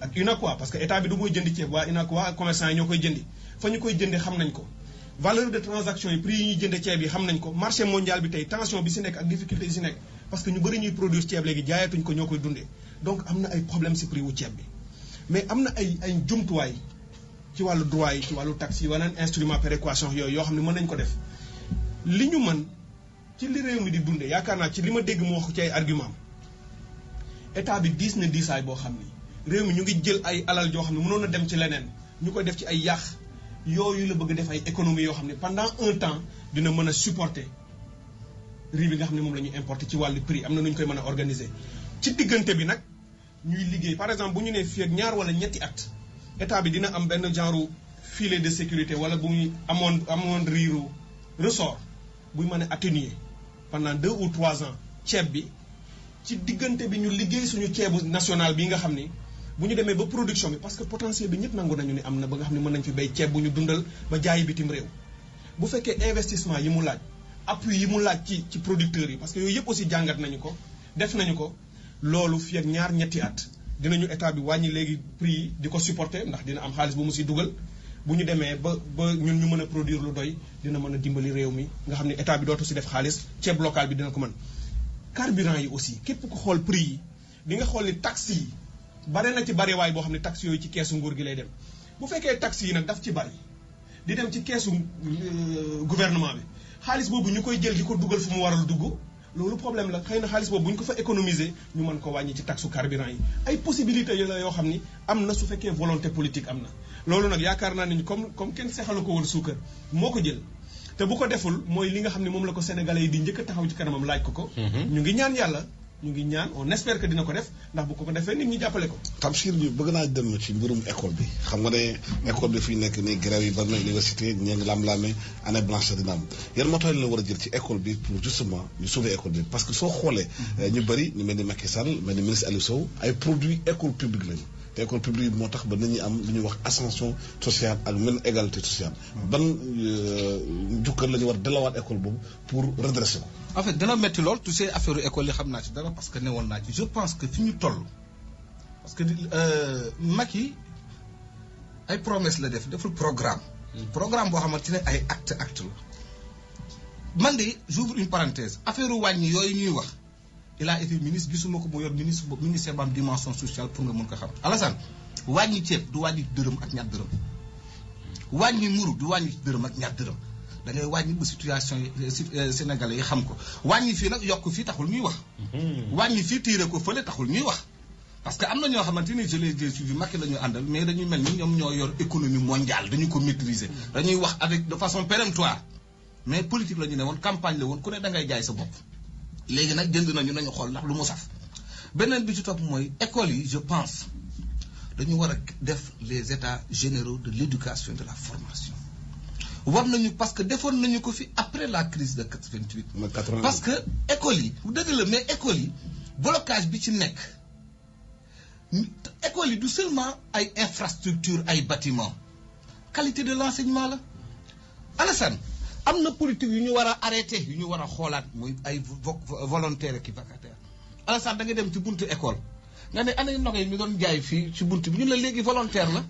ak UNACOIS parce que état bi du mooy jëndi ceeb waa UNACOIS ak commerçant yi ñoo koy jëndi fa ñu koy jëndee xam nañ ko valeur de transaction yi prix yi ñuy jënde ceeb yi xam nañ ko marché mondial bi tey tension bi si nekk ak difficulté yi si nekk parce que ñu bëri ñuy produire ceeb léegi jaayatuñ ko ñoo koy dundee donc am na ay problème si prix wu ceeb bi mais am na ay jumtuwaay ci wàllu droit yi ci wàllu taxe yi wala instrument péréquation yooyu yoo xam ne mën nañ ko def li ñu mën ci li réew mi di dundee yaakaar naa ci li ma dégg mu wax ci ay argument état bi diis na diisaay boo xam ni réew mi ñu ngi jël ay alal yoo xam ne mënoon na dem ci leneen ñu koy def ci ay yàq yooyu la bëgg def ay économie yoo xam ne pendant un temps dina mën a supporter riz bi nga xam ne moom la ñuy importer ci wàllu prix am na nu ñu koy mën a organiser ci diggante bi nag ñuy liggéey par exemple bu ñu nee fii ak ñaar wala ñetti at état bi dina am benn genre filet de sécurité wala bu ñu amoon riiru ressort buy mën a atténuer pendant 2 ou 3 ans ceeb bi ci diggante bi ñu liggéey suñu ceebu national bi nga xam ni bu ñu demee ba production bi parce que potentiel bi ñëpp nangu nañu ni am na ba nga xam ne mën nañ fi bay ceeb bu ñu dundal ba jaayi bitim réew bu fekkee investissement yi mu laaj appui yi mu laaj ci producteurs yi parce que yooyu yëpp aussi jàngat nañu ko def nañu ko loolu fii ak ñaar ñetti at dinañu état bi wàññi léegi prix yi di ko supporter ndax dina am xaalis bu mu si dugal bu ñu demee ba ñun ñu mën a produire lu doy dina mën a dimbali réew mi nga xam ne état bi dootu si def xaalis ceeb local bi dina ko mën carburant yi aussi képp ku xool prix yi di nga xool ni taxes yi bare na ci barewaay boo xam ne taxes yooyu ci keesu nguur gi lay dem bu fekkee taxes yi nag daf ci bari di dem ci keesu gouvernement bi xaalis boobu ñu koy jël di ko dugal fu mu waral dugg loolu problème la xëy na xaalis boobu bu ñu ko fa économiser ñu mën ko wàññi ci taxu carburant yi ay possibilités la yoo xam ni am na su fekkee volonté politique am na loolu nag yaakaar naa ne comme kenn sexalu ko woon suukar moo ko jël te bu ko deful mooy li nga xam ne moom la ko sénégalais yi di njëkk a taxaw ci kanamam laaj ko ñu ngi ñaan yàlla ñu ngi ñaan on espère que dina ko def ndax bu ko defee nit ñi jàppale ko. Tamsir bi bëgg naa dem ci mbirum école bi xam nga ne école bi fi nekk nii grève yi bari na université ñee ngi lam-laame année blanche dina am yan motaay la war a jël ci école bi pour justement ñu sauver école bi parce que soo xoolee ñu bëri ñu mel ni Macky Sall mel ni ministre Aliou Sow ay produits école publique lañu te école publique bi moo tax ba nit ñi am lu ñuy wax ascension sociale ak même égalité sociale ban njukkal la ñu war delawaat école boobu pour redresser ko. en fait dana métti lool tu sais affaire école yi xam naa ci dara parce que newoon naa ci je pense que fi ñu toll parce que Macky ay promesse la deful programme boo xamante ne ay acte la man de j'ouvre une parenthèse affaire wàññi yooyu ñuy wax il a été ministre gisuma ko mu yor ministère ba am dimension sociale pour nga mën ko xam Alassane wàññi ceeb du wàññi dërëm ak ñaar dërëm wàññi mburu du wàññi dërëm ak ñaar dërëm da ngay wàññi ba situation yi sénégalais yi xam ko wàññi fii nag yokk fii taxul ñuy wax wàññi fii tiire ko fële taxul ñuy wax parce que am na ñoo xamante ni je les ai suivi Macky la ñu àndal mais dañuy mel ni ñoom ñoo yor économie mondiale dañu ko maîtriser dañuy wax avec de façon péremptoire mais politique la ñu ne woon campagne la woon ku ne da ngay jaay sa bopp léegi nag jënd nañu xool ndax lu mu saf beneen bi ci topp mooy école yi je pense dañu war a def les états généraux de l'éducation et de la formation war nañu parce que defoon nañu ko fi après la crise de 88 parce que école yi dëgg la mais école yi blocage bi ci nekk école yi du seulement ay infrastructure ay bâtiment qualité de l'enseignement la Alassane am na politique yu ñu war a arrêté yu ñu war a xoolaat muy ay volontaire ak vacataire Alassane da nga dem ci buntu école nga ne ana nogay mi doon jaay fii ci buntu bi ñu la léegi volontaire la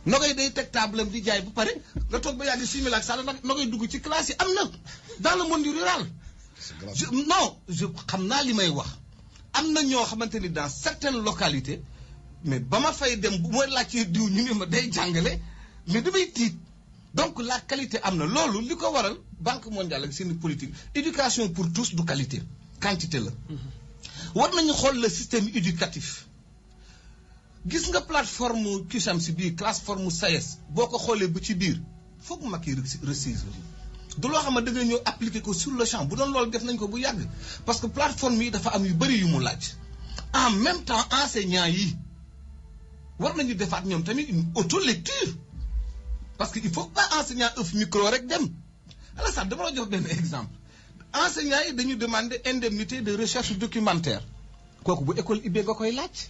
nogay day teg table di jaay bu pare nga toog ba yàgg simila ak sax nogay dugg ci classe yi am na dans le monde rural je xam naa li may wax am na ñoo xamante ni dans certaines localités mais ba ma fay dem bu ma laajtee diw ñu ne ma day jàngale mais damay tiit donc la qualité am na loolu li ko waral banque mondiale ak seen politique éducation pour tous du qualité quantité la war nañu xool le système éducatif gis nga plateforme CUSAMS bii plateforme SAES boo ko xoolee ba ci biir foog mag yi resize du loo xam ne da nga ñëw appliquer ko sur le champ bu doon loolu def nañ ko bu yàgg parce que plateforme yi dafa am yu bëri yu mu laaj en même temps enseignants yi war nañu defaat ñoom tamit une auto-lecture parce que il faut pas enseignant ëff micro rek dem Alassane dama la jox benn exemple enseignants yi dañu demander indemnité de recherche documentaire kooku bu école ibbee nga koy laaj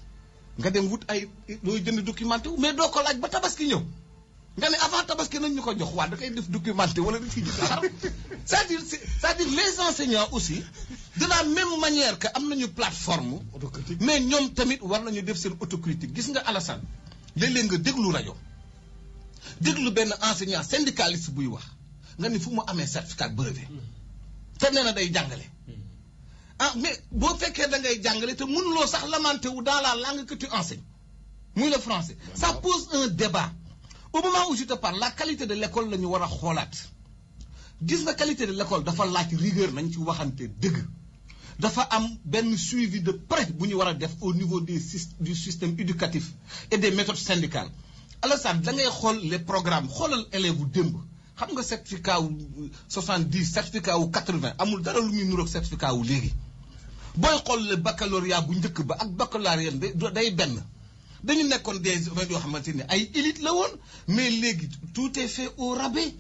nga dem wut ay looy jënd documenté wu mais doo ko laaj ba tabaski ñëw nga ne avant tabaski nañ ñu ko jox waa da koy def documenté wala da ciy gis xaram c'est-à-dire les enseignants aussi de la même manière que am nañu plateforme mais ñoom tamit war nañu def seen autocritique gis nga Alassane léeg-léeg nga déglu rajo déglu benn enseignant syndicaliste buy wax nga ni fu mu amee certificat brevet te nee na day jàngale mais boo fekkee da ngay jàngale te mënuloo sax lamenter wu dans la langue que tu enseignes muy le français ça pose un débat au moment où je te parle la qualité de l'école la ñu war a xoolaat gis nga qualité de l'école dafa laaj rigueur nañ ci waxante dëgg dafa am benn suivi de près bu ñu war a def au niveau du système éducatif et des méthodes syndicales Alassane da ngay xool les programmes xoolal élèves bu démb xam nga certificat wu 70 certificat wu 80 amul dara lu muy nuroog certificat wu léegi booy xool le baccalauréat bu njëkk ba ak baccalauréat day benn dañu nekkoon des yoo xamante ni ay élite la woon mais léegi tout est fait au rabais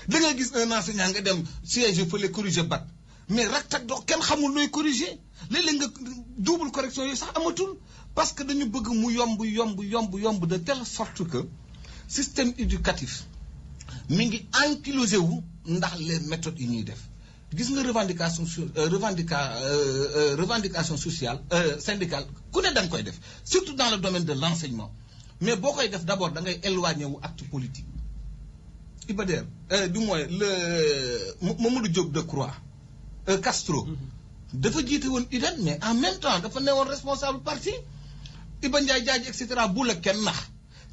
da ngay gis un enseignant nga dem siège fële corriger bac mais raktak doo kenn xamul nooy corriger léeg-léeg nga double correction yooyu sax amatul parce que dañu bëgg mu yomb de telle sorte que système éducatif mi ngi ankylosé wu ndax les méthodes yi ñuy def gis nga revendication sociale syndicale ku ne da nga koy def surtout dans le domaine de l'enseignement mais boo koy def d'abord da ngay éloigné wu acte politique Iba Der du moins le Mamadou Diop Decroix Castro dafa jiite woon UDEN mais en même temps dafa newoon responsable parti Iba Ndiaye Diadji et cetera bu la kenn nax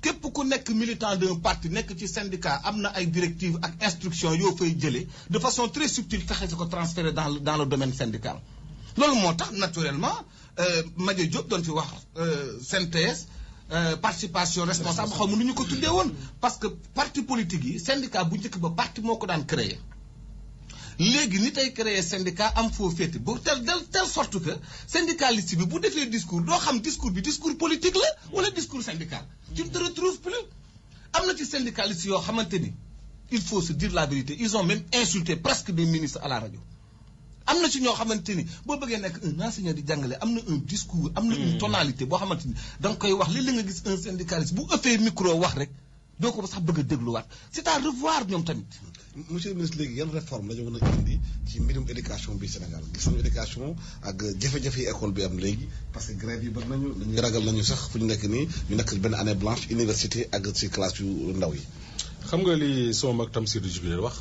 képp ku nekk militant d'un parti nekk ci syndicat am na ay directives ak instructions yoo fay jëlee de façon très subtile fexe ko transférer dans le domaine syndical loolu moo tax naturellement Madia Diop doon fi wax CNTS participation responsable xaw ma nu ñu ko tuddee woon parce que parti politique yi syndicat bu njëkk ba parti moo ko daan créer léegi ni tey créer syndicat am foo féete ba telle sorte que syndicaliste bi bu defee discours doo xam discours bi discours politique la wala discours syndical tu ne te retrouves plus am na ci syndicaliste yoo xamante ni il faut se dire la vérité ils ont même insulté presque des ministres à la radio am na ci ñoo xamante ni boo bëggee nekk un enseignant di jàngale am na un discours am na une tonalité boo xamante ni da nga koy wax léeg-léeg nga gis un syndicaliste bu ëppee micro wax rek doo ko sax bëgg a dégluwaat c'est à revoir ñoom tamit. monsieur le ministre léegi yan réforme la ñu mën a indi ci mbirum éducation bi Sénégal gis nañu éducation ak jafe-jafe yi école bi am léegi parce que grève yi bëri nañu dañuy ragal nañu sax fu ñu nekk nii ñu nekk benn année blanche université ak ci classe yu ndaw yi. xam nga li sama mag Tamsir Djibril wax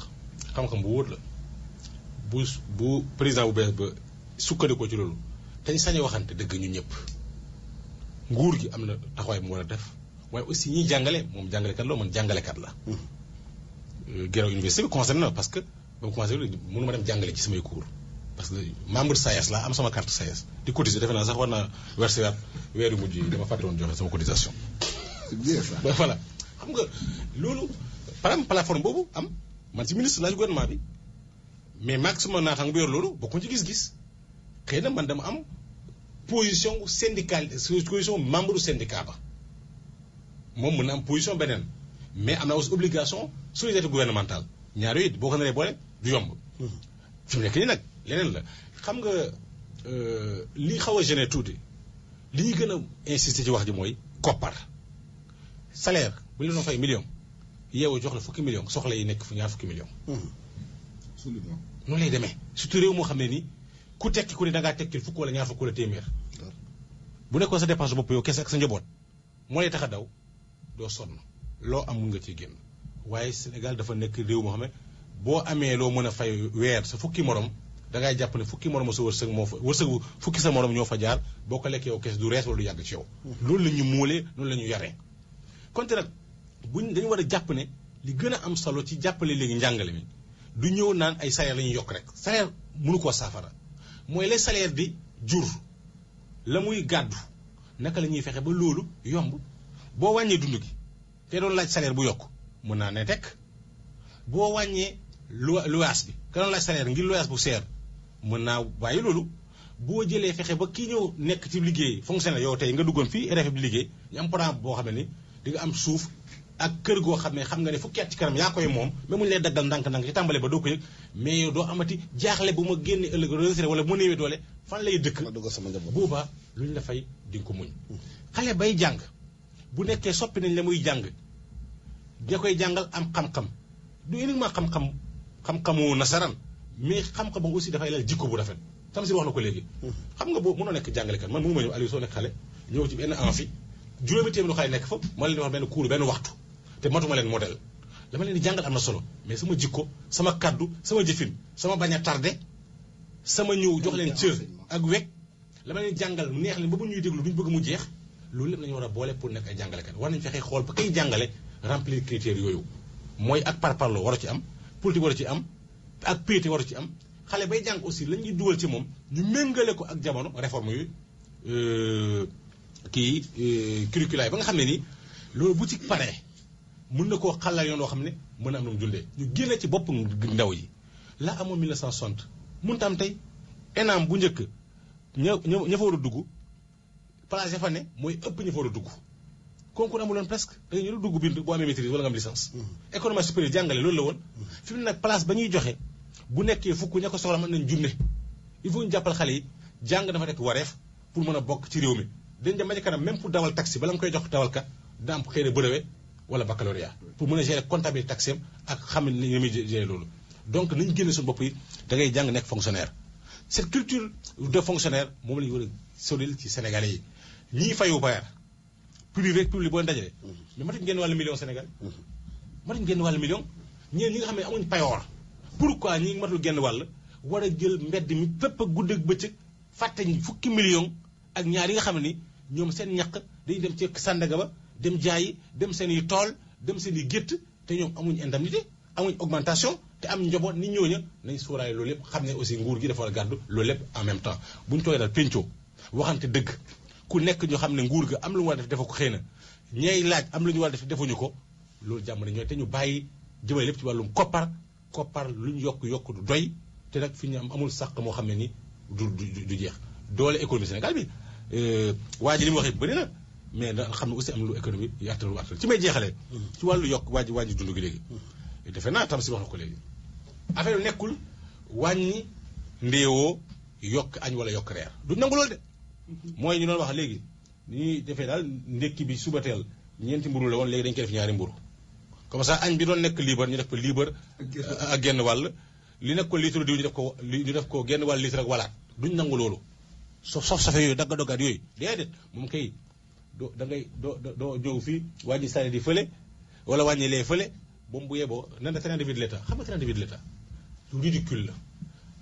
xam-xam bu wóor la bu président bu bees ba sukkandikoo ci loolu dañ sañ a waxante dëgg ñun ñëpp nguur gi am na taxawaay mu war a def waaye aussi ñiy jàngale moom jàngalekat la man jàngalekat la. Guéréo université bi concerné na parce que ba mu commencé mënu ma dem jàngale ci samay cours parce que membre SAES la am sama carte SAES di cotiser defe naa sax war naa versé waat weer yu mujj yi dama fàtte woon joxe sama cotisation. c'est bien ça. voilà xam nga loolu par exemple plateforme boobu am man ci ministre laa ci gouvernement bi mais maag sama naataango bi yor loolu bokkuñ ci gis-gis xëy na man dama am position syndicale position membre du syndicat ba moom mën na am position beneen. mais am na aussi obligation solidarité gouvernementale ñaar yooyu boo ko naree boole du yomb. fi mu nekk nii nag leneen la xam nga li xaw a gêné tuuti li ñuy gën a insister ci wax ji mooy koppar salaire bu ñu la doon fay million yeewu jox la fukki million soxla yi nekk fu ñaar fukki million. absolument noonu lay demee surtout réew moo xam ne nii ku tekki ku ne da ngaa tekkil fukk wala ñaar fukk wala téeméer. bu nekkoon sa dépense bopp yow kese ak sa njaboot moo lay tax a daw doo sonn. loo am mun nga ciy génn waaye Sénégal dafa nekk réew moo xam ne boo amee loo mën a fay weer sa fukki morom da ngay jàpp ne fukki morom sa wërsëg moo fa wërsëgu fukki sa morom ñoo fa jaar boo ko lekkee yow kese du rees wala du yàgg ci yow. loolu la ñu muulee loolu la ñu yaree. konte nag buñ dañu war a jàpp ne li gën a am solo ci jàppale léegi njàngale mi du ñëw naan ay salaire la ñuy yokk rek salaire mënu koo saafara mooy les salaires di jur la muy gàddu naka la ñuy fexe ba loolu yomb boo wàññee dund gi. te doon laaj salaire bu yokk mën naa ne tekk boo wàññee luwaas bi ka doon laaj salaire ngir luwaas bu seer mën naa bàyyi loolu boo jëlee fexe ba kii ñëw nekk ci liggéey fonctionnaire yow tey nga duggoon fii RFM di liggéey ñu am programme boo xam ne ni di nga am suuf ak kër goo xam nga ne fukki at ci kanam yaa koy moom même mu ñu lay daggal ndànk-ndànk ci tàmbale ba doo ko yëg mais yow doo amati jaaxle bu ma génne ëllëg retraité wala bu ma néewee doole fan lay dëkk boobaa lu ñu la fay di nga ko muñ xale bay jàng bu nekkee soppi nañ la muy jàng ña koy jàngal am xam-xam du uniquement xam-xamu nasaraan mais xam-xamam aussi dafay lal jikko bu rafet Tamsir wax na ko léegi. xam nga boo mënoo nekk jàngalekat man mu ma ñëw Aliou soo nekk xale ñëw ci benn amphi juróomi téeméeri xale nekk fa ma leen di wax benn cours benn waxtu te matuma leen modèle dama leen di jàngal am na solo mais sama jikko sama kaddu sama jëfin sama bañ a tardé sama ñëw jox leen cër ak wekk la ma leen jàngal mu neex leen ba bu ñuy déglu duñ bëgg mu jeex loolu lépp lañu war a boole pour nekk ay jàngalekat war nañu fexe xool ba kay jàngale remplir critères yooyu mooy ak parparloo waru ci am politique waru ci am ak piété waru ci am xale bay jàng aussi la ñuy dugal ci moom ñu méngale ko ak jamono réforme yu curricula yi ba nga xam ne nii loolu bu ci paree mën na koo xalal yoon woo xam ne mën na am na mu dundee ñu génne ci bopp ndaw yi la amoon 1960 mënut am tey ENAM bu njëkk ña fa war a dugg place ya fa ne mooy ëpp ña fa war a dugg concours amuloon presque da nga ñëw dugg bind boo amee maîtrise wala nga am licence. économie supérieure jàngale loolu la woon. fi mu ne nag place ba ñuy joxe bu nekkee fukk ña ko soxla mën nañ junne il faut ñu jàppal xale yi jàng dafa nekk wareef pour mën a bokk ci réew mi dañ dem ba ci kanam même pour dawal taxi bala nga koy jox dawalkat dina am xëy na brevet wala baccalauréat pour mën a gérer comptabilité taxi ak xam ne ni muy gérer loolu. donc nañ génne suñu bopp yi da ngay jàng nekk fonctionnaire cette culture de fonctionnaire moom la ñu war a solil ci Sénégalais yi ñii fayu bayar privé public boo dajale mais matuñ génn wàllu million Sénégal matuñ génn wàllu million ñeen ñi nga xam ne amuñ payoor pourquoi ñi matul génn wàll war a jël mbedd mi fépp ak guddi ak bëccëg fàtte fukki million ak ñaar yi nga xam ne ni ñoom seen ñaq dañuy dem ci Sandaga ba dem jaayi dem seen i tool dem seen i gétt te ñoom amuñ indemnité amuñ augmentation te am njaboot ni ñooña nañ suuraay loolu lépp xam ne aussi nguur gi dafa war a gàddu loolu lépp en même temps bu ñu toogee daal pencoo waxante dëgg ku nekk ñu xam ne nguur ga am lu mu war a def defa ko xëy na ñay laaj am lu ñu war a def defuñu ko loolu jàmm na ñooy te ñu bàyyi jëmale lépp ci wàllum koppar lu ñu yokk du doy te nag fi ñu am amul sàq moo xam ne ni du jeex doole économie Sénégal bi waa ji li mu waxee bëri na mais da xam ne aussi am lu économie yaatal lu artal ci may jeexalee ci wàllu yokk wàññi dund gi léegi defe naa tam si wax na ko léegi affaire nekkul wàññi ndéewoo yokk añ wala yokk reer du nangu loolu de mooy ñu doon wax léegi ni ñuy defee daal ndékki bi suba teel ñeenti mburu la woon léegi dañu koy def ñaari mburu comme ça añ bi doon nekk liibar ñu def ko liibar ak genn wàll li nekk ko litre diw ñu def ko genn wàll litre ak walaat duñ nangu loolu sof safe yooyu dagga doggaat yooyu déedéet moom kay doo ñëw fii wàññi salaire di fële wala wàññi lee fële ba mu bu yeboo nan la train de vie de l'État xam nga train de vie de l'État lu ridicule la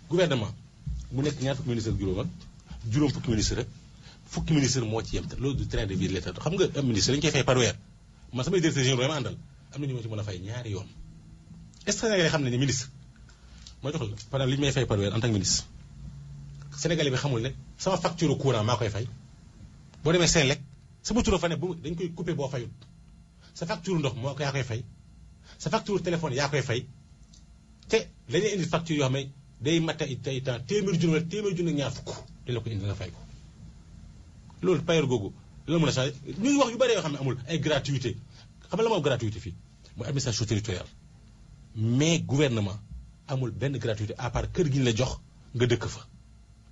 gouvernement mu nekk ñaar fukki ministre ak juróom ak juróom fukki ministre rek fukki ministre moo ci yem loolu du train de vie de l'État xam nga am ministre dañu koy fay par weer man samay directeur général ma àndal am na ñu ma ci mën a fay ñaari yoon est-ce que Sénégalais xam ne ni ministre ma jox la par exemple li ñu may fay par weer en tant que ministre Sénégalais bi xamul ne sama facture courant maa koy fay boo demee Senelec sama tur fa ne bu dañ koy coupé boo fayut sa facture ndox moo yaa koy fay sa facture téléphone yaa koy fay te dañuy indi facture yoo xam ne day mat tey temps téeméer junni wala téeméer junni ñaar fukk di la ko indi nga fay ko loolu payoor googu la mën a changé ñu ngi wax yu bëri yoo xam ne amul ay gratuité xam nga la moo gratuité fii mooy administration territoriale mais gouvernement amul benn gratuité à part kër gi ñu la jox nga dëkk fa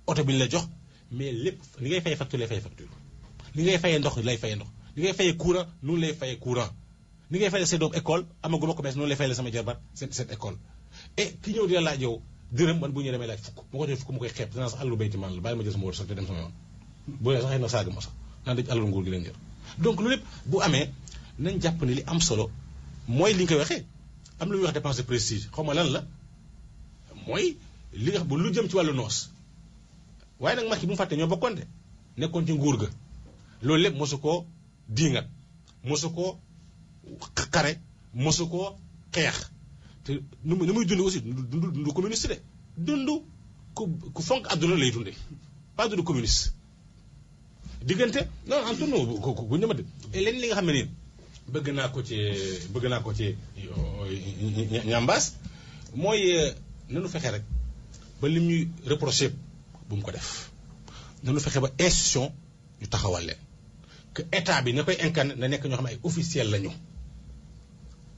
oto bi ñu la jox mais lépp li ngay fay facture lay fay facture li ngay fayee ndox lay fayee ndox li ngay fayee courant noonu lay fayee courant li ngay fayee sa doom école amaguma ko bees noonu lay fayee sama jarbaat seen école et ki ñëw di la laaj yow dërëm man bu ñëwee damay laaj fukk mu ko jox fukk mu koy xeeb dinaa sax àllu bayti man la bàyyi ma jël sama wër sax te dem sama yoon bu dee sax xëy na saaga ma sax naan dañ àllu nguur gi leen jër donc loolu lépp bu amee nañ jàpp ne li am solo mooy li nga koy waxee am lu ñuy wax dépense de prestige xaw ma lan la mooy li nga xam lu jëm ci wàllu noos waaye nag Macky bu mu fàtte ñoo bokkoon de nekkoon ci nguur ga loolu lépp mosu koo diingat mosu koo xare mosu koo xeex te nu muy dund aussi dundu communiste de dund ku fonk àdduna lay dunde pas dundu communiste diggante non en tourne ku ñëma de leen li nga xam ne nii bëgg naa ko ci ñambaas mooy nanu fexe rek ba lim ñuy reproché bu mu ko def nanu fexe ba institution ñu taxawal leen que état bi na koy incarné na nekk ñoo xam ne ay officiel lañu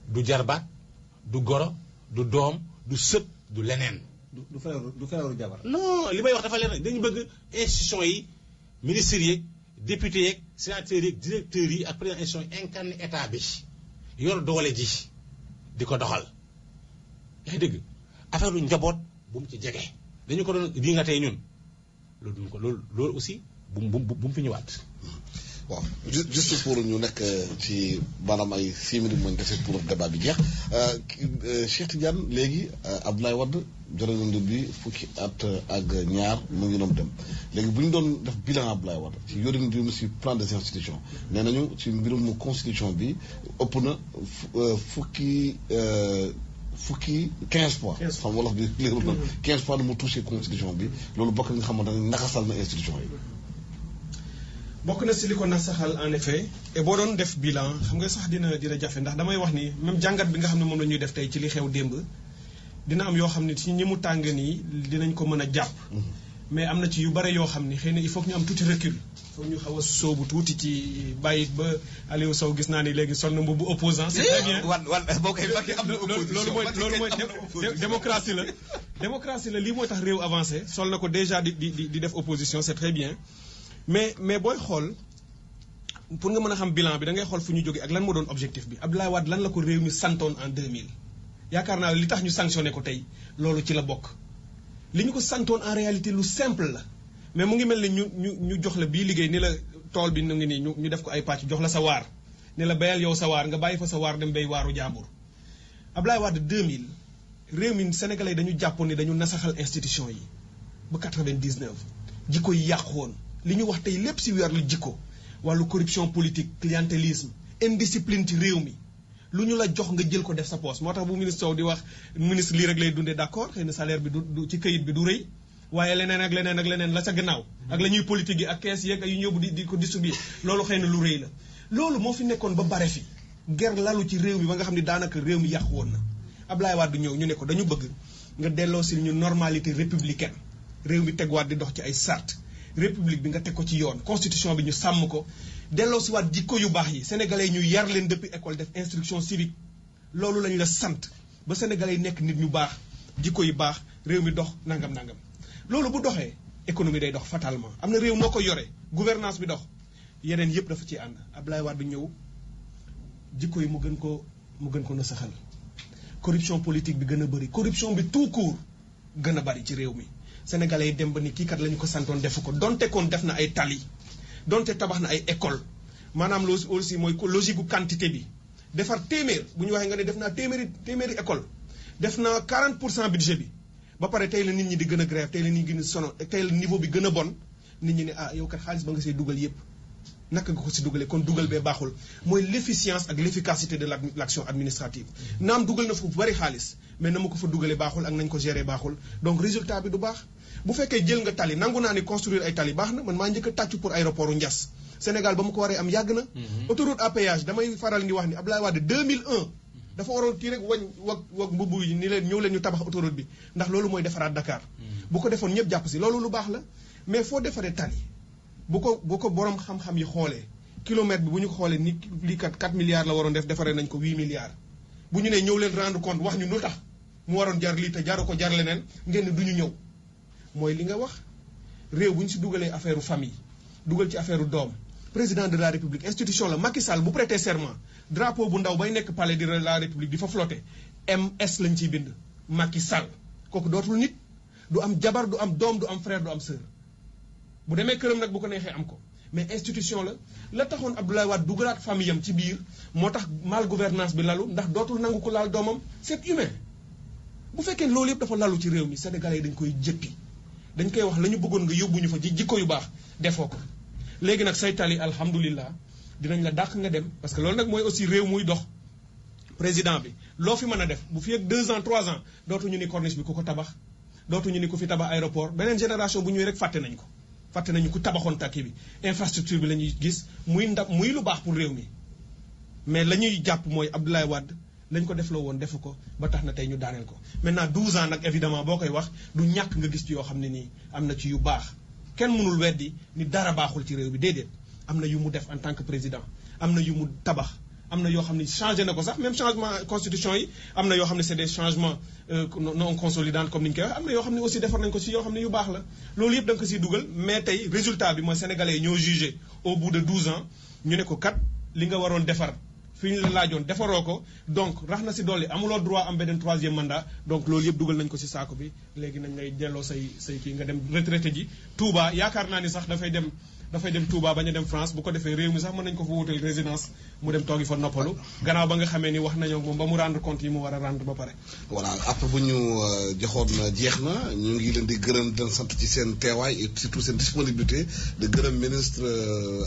du jarbaat du goro du doom du sët du leneen. du feebaru jabar. non li may wax dafa leen dañu bëgg institution yi ministres yeeg députés yeeg sénateurs yeeg directeurs yi ak président institution yi incarné état bi yor doole ji di ko doxal. yaa ngi dégg affaire lu njaboot bu mu ci jege dañu ko doon di nga tey ñun loolu duñ ko loolu aussi bu mu fi ñëwaat. waaw juste pour ñu nekk ci maanaam ay 6 minutes mooy dese pour débat bi jeex Cheikh Tidiane léegi Abdoulaye Wade jore na bi fukki at ak ñaar mu ngi doon dem léegi bu ñu doon def bilan Abdoulaye Wade ci yorin réew mi ci plan des institutions nee nañu ci mbirum constitution bi ëpp na fukki 15 points. xam wolof bi léegi na 15 points mu touché constitution bi loolu bokk nga xamante ne naxasal na institution yi. bokk na si li ko nasaxal en effet et boo doon def bilan xam nga sax dina jafe ndax damay wax ni même jàngat bi nga xam ne moom la ñuy def tey ci li xew démb dina am yoo xam ne ci ñi mu tàng nii dinañ ko mën a jàpp mais am na ci yu bare yoo xam ni xëy na il faut que ñu am tuuti recul foog ñu xaw a sóobu tuuti ci bàyyi ba Aliou Sow gis naa ni léegi sonn mbubu opposant c'est très bien boo koy Macky am na opposition loolu mooy démocratie la démocratie la lii mooy tax réew avancé sol na ko déjà di def opposition c'est très bien mais booy xool pour nga mën a xam bilan bi da ngay xool fu ñu jógee ak lan moo doon objectif bi Abdoulaye Wade lan la ko réew mi santoon en 2000 yaakaar naa li tax ñu sanctionné ko tey loolu ci la bokk li ñu ko santoon en réalité lu simple la mais mu ngi mel ni ñu jox la bii liggéey ni la tool bi nu ngi nii ñu def ko ay pàcc jox la sa waar ne la bayal yow sa waar nga bàyyi fa sa waar dem bay waaru jàmbur Abdoulaye Wade 2000 réew mi sénégalais dañu jàppoon ni dañu nasaxal institution yi ba 99 jikko yi yàqu woon li ñu wax tey lépp si weer lu jikko wàllu corruption politique clientélisme indiscipline ci réew mi lu ñu la jox nga jël ko def sa poche moo tax bu ministre Sow di wax ministre lii rek lay dundee d'accord xëy na salaire bi du ci këyit bi du rëy waaye leneen ak leneen la ca gannaaw ak la ñuy politique yi ak kees yeeg yu ñëw di ko distribuer loolu xëy na lu rëy la loolu moo fi nekkoon ba bare fi ger lalu ci réew mi ba nga xam ne daanaka réew mi yàqu woon na Abdoulaye Wade ñëw ñu ne ko dañu bëgg nga delloo si ñu normalité républicaine réew mi tegwaat di dox ci ay sart république bi nga teg ko ci yoon constitution bi ñu sàmm ko delloo si waat jikko yu baax yi sénégalais yi ñu yar leen depuis école def instruction civique loolu lañu la sant ba sénégalais yi nekk nit ñu baax jikko yu baax réew mi dox nangam loolu bu doxee économie day dox fatalement am na réew moo ko yore gouvernance bi dox yeneen yëpp dafa ci ànd Abdoulaye Wade ñëw jikko yi mu gën ko nasaxal corruption politique bi gën a bëri corruption bi tout court gën a bëri ci réew mi sénégalais yi dem ba ni kii kat la ñu ko santoon defu ko donte kon def na ay tali donte tabax na ay école maanaam loolu aussi mooy logique gu quantité bi defar téeméer bu ñu waxee nga ne def naa téeméeri école def naa 40% budget bi ba pare tey la nit ñi di gën a grève tey la nit ñi gën a sono tey la niveau bi gën a bon nit ñi ne yow kat xaalis ba nga see dugal yépp naka nga ko si dugalee kon dugal bee baaxul mooy l'efficience ak l'efficacité de l'action administrative naam dugal na fu bari xaalis mais na ma ko fa dugalee baaxul ak nañ ko gérer baaxul donc résultat bi du baax bu fekkee jël nga tali nangu naa ni construire ay tali baax na man maa njëkk a tàccu pour aéroport u Ndiass Sénégal ba mu ko waree am yàgg na autoroute à péage damay faral di wax ni Abdoulaye Wade 2001 dafa waroon kii rek wag mbubb yi ni leen ñëw leen ñu tabax autoroute bi ndax loolu mooy defaraat Dakar bu ko defoon ñëpp jàpp si loolu lu baax la mais foo defaree tali bu ko borom xam-xam yi xoolee kilomètre bi bu ñu ko xoolee ni lii kat 4 milliards la waroon def defaree nañ ko 8 milliards bu ñu nee ñëw leen rendre compte wax ñu lu tax mu waroon jar lii te jaru ko jar leneen ngeen ne du ñu ñëw mooy li nga wax réew bu ñu si dugalee affaire famille dugal ci affaire doom président de la république institution la Macky Sall bu prêter serment drapeau bu ndaw bay nekk palais de la république di fa flotter MS lañ ciy bind Macky Sall kooku dootul nit du am jabar du am doom du am frère du am sœur bu demee këram nag bu ko neexee am ko mais institution la taxoon Abdoulaye Wade dugalaat famille am ci biir moo tax mal gouvernance bi lalu ndax dootul nangu ko laal doomam c'est humain bu fekkee loolu yëpp dafa lalu ci réew mi sénégalais yi dañ koy jëppi dañ koy wax la ñu bëggoon nga yóbbuñu fa ci jikko yu baax defoo ko léegi nag say tali alhamdulilah dinañ la dàq nga dem parce que loolu nag mooy aussi réew muy dox président bi loo fi mën a def bu fi ak 2 ans 3 ans dootuñu ni corniche bi ku ko tabax dootuñu ni ku fi tabax aéroport beneen génération bu ñëwee rek fàtte nañu ku tabaxoon takki bi infrastructure bi la ñuy gis muy lu baax pour réew mi mais la ñuy jàpp mooy Abdoulaye Wade lañ ko defloo woon defu ko ba tax na tey ñu daaneel ko maintenant 12 ans nag évidemment boo koy wax du ñàkk nga gis ci yoo xam ne nii am na ci yu baax kenn mënul weddi ni dara baaxul ci réew bi déedéet am na yu mu def en tant que président am na yu mu tabax am na yoo xam ne changé na ko sax même changement constitution yi am na yoo xam ne c'est des changements non consolidants comme ni ñu koy wax am na yoo xam ne aussi defar nañ ko ci yoo xam ne yu baax la loolu yëpp da nga ko siy dugal mais tey résultat bi mooy sénégalais yi ñoo jugé au bout de 12 ans ñu ne ko kat li nga waroon defar fi ñu la laajoon defaroo ko donc rax na si dolli amuloo droit am beneen 3e mandat donc loolu yëpp dugal nañ ko si saako bi léegi nañ lay delloo say kii nga dem retraité ji Touba yaakaar naa ni sax dafay dem Touba bañ a dem France bu ko defee réew mi sax mën nañ ko fa wutal résidence mu dem toogi fa noppalu gannaaw ba nga xamee ni wax nañoo moom ba mu rendre compte yi mu war a rendre ba pare. voilà après bu ñu joxoon jeex na ñu ngi leen di gërëm di leen sant ci seen teewaay et surtout seen disponibilité de gërëm ministre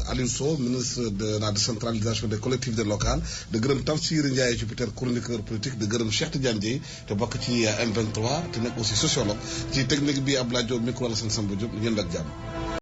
Aliou Sow ministre de la décentralisation des collectivités locales de gërëm Tamsir Ndiaye Jupiter chroniqueur politique de gërëm Cheikh Tidiane Dièye te bokk ci M23 te nekk aussi sociologue ci technique bi Abdoulaye Diop micro la Samba Diop ngeen ak jàmm.